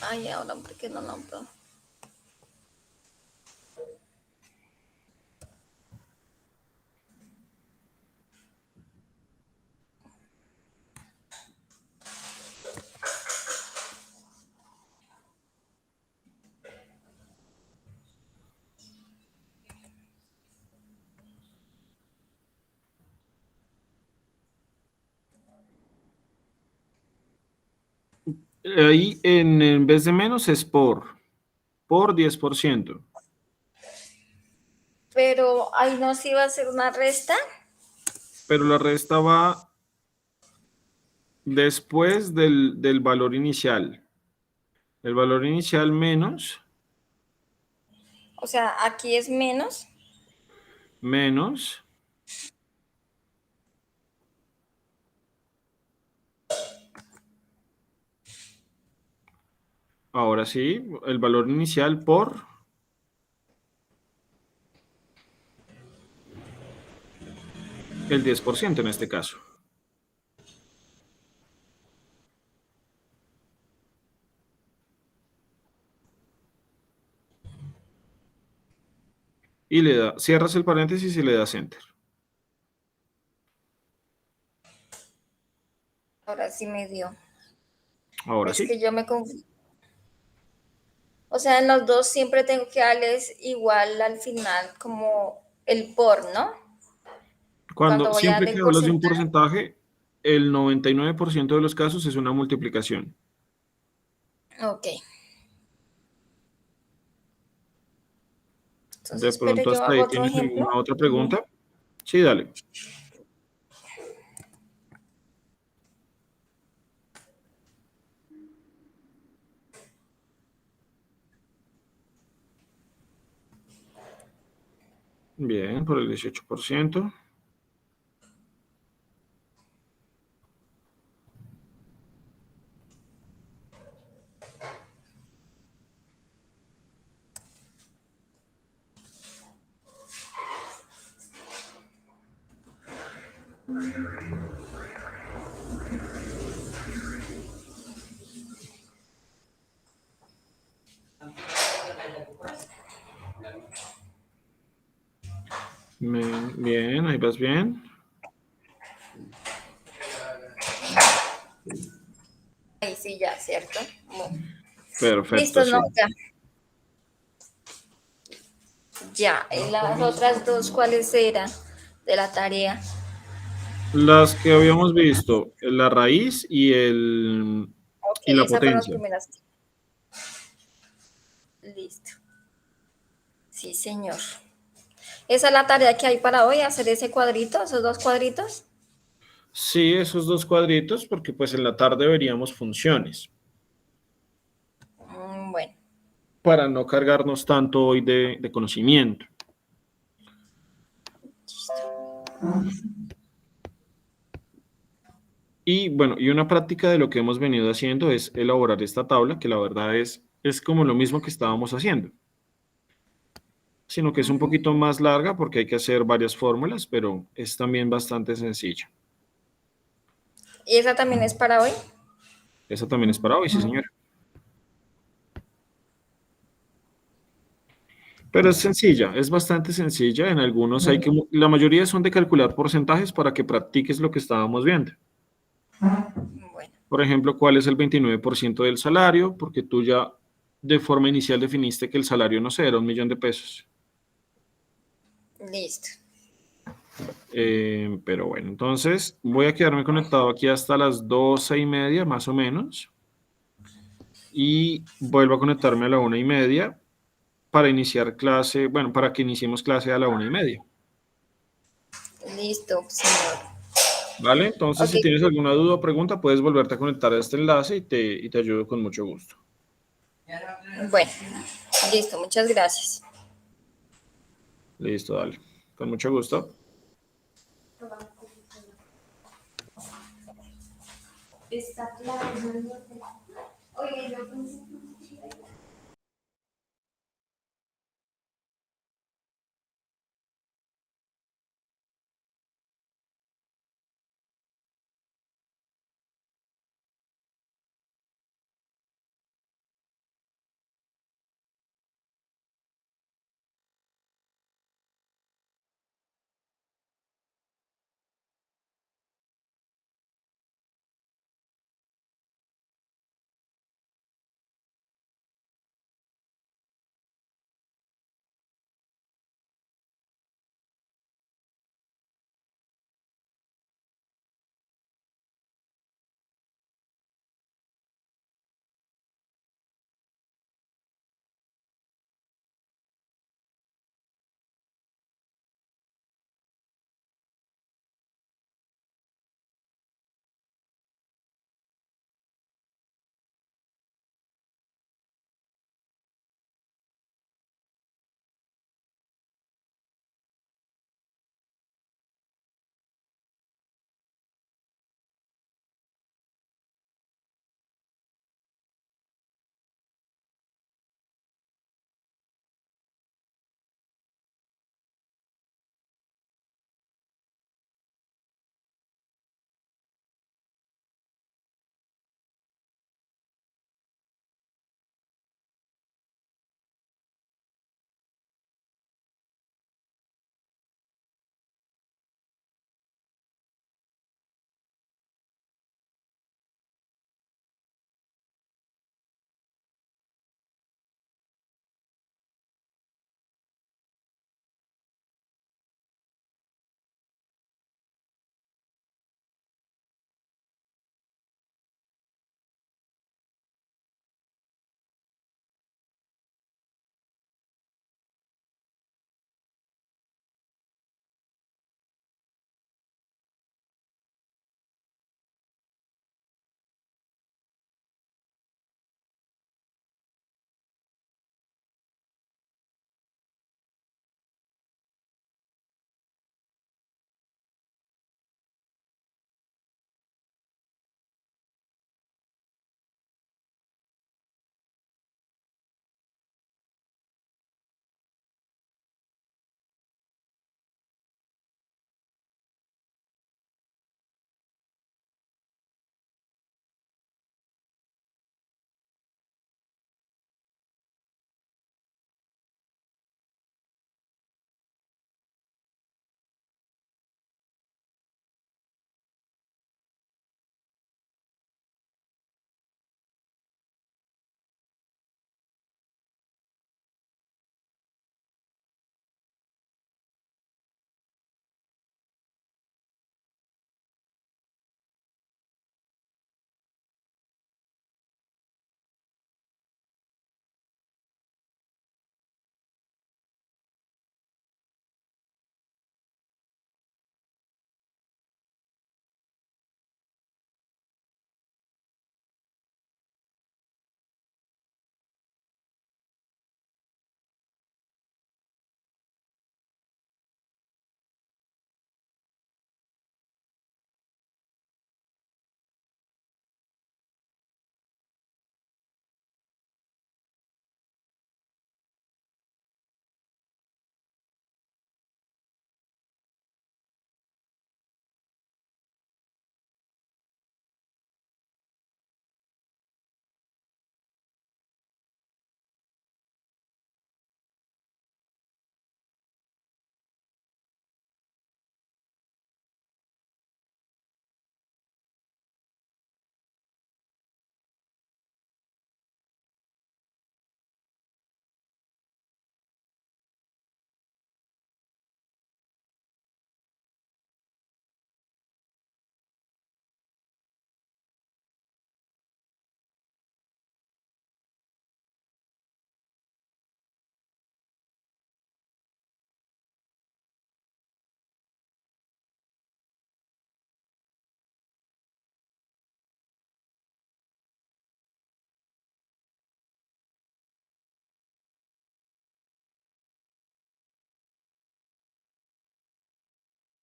Ay, ahora, ¿por qué no puedo? Ahí en vez de menos es por 10%. Pero ahí no se iba a hacer una resta. Pero la resta va después del valor inicial. El valor inicial menos, O sea, aquí es menos. menos. Ahora sí, el valor inicial por el 10% en este caso. Y cierras el paréntesis y le das enter. Ahora sí me dio. Ahora Es sí. que yo me confundí. O sea, en los dos siempre tengo que darles igual al final, como el por, ¿no? Cuando voy a Siempre darle que el hablas de un porcentaje. porcentaje, el 99% de los casos es una multiplicación. Ok. De Entonces, pero pronto yo hasta hago ahí otro tienes ejemplo. alguna otra pregunta. Sí, dale. Bien, por el 18%. Bien, ahí vas bien. Ahí sí, ya, ¿cierto? Bueno. Perfecto, Listo, no, sí. ya. Ya. ¿Y las otras dos cuáles eran de la tarea? Las que habíamos visto, la raíz Ok, y la esas fueron las potencia. primeras. Listo. Sí, señor. Esa es la tarea que hay para hoy, hacer ese cuadrito, esos dos cuadritos. Sí, esos dos cuadritos, porque pues en la tarde veríamos funciones, Bueno, para no cargarnos tanto hoy de conocimiento. Y bueno, y una práctica de lo que hemos venido haciendo es elaborar esta tabla, que la verdad es como lo mismo que estábamos haciendo, sino que es un poquito más larga porque hay que hacer varias fórmulas, pero es también bastante sencilla. ¿y esa también es para hoy? Esa también es para hoy, sí, señora. Pero es sencilla, es bastante sencilla. En algunos la mayoría son de calcular porcentajes para que practiques lo que estábamos viendo. Bueno, Por ejemplo, ¿cuál es el 29% del salario? Porque tú ya de forma inicial definiste que el salario, no sé, era 1.000.000 de pesos. listo. Pero bueno, entonces voy a quedarme conectado aquí hasta las 12:30, más o menos. Y vuelvo a conectarme a la 1:30 para iniciar clase, bueno, para que iniciemos clase a la 1:30. Listo, señor. ¿Vale? Entonces, Ok, si tienes alguna duda o pregunta, puedes volverte a conectar a este enlace y te ayudo con mucho gusto. bueno, listo, muchas gracias. Listo, dale. Con mucho gusto. Está claro. Oye, yo pensé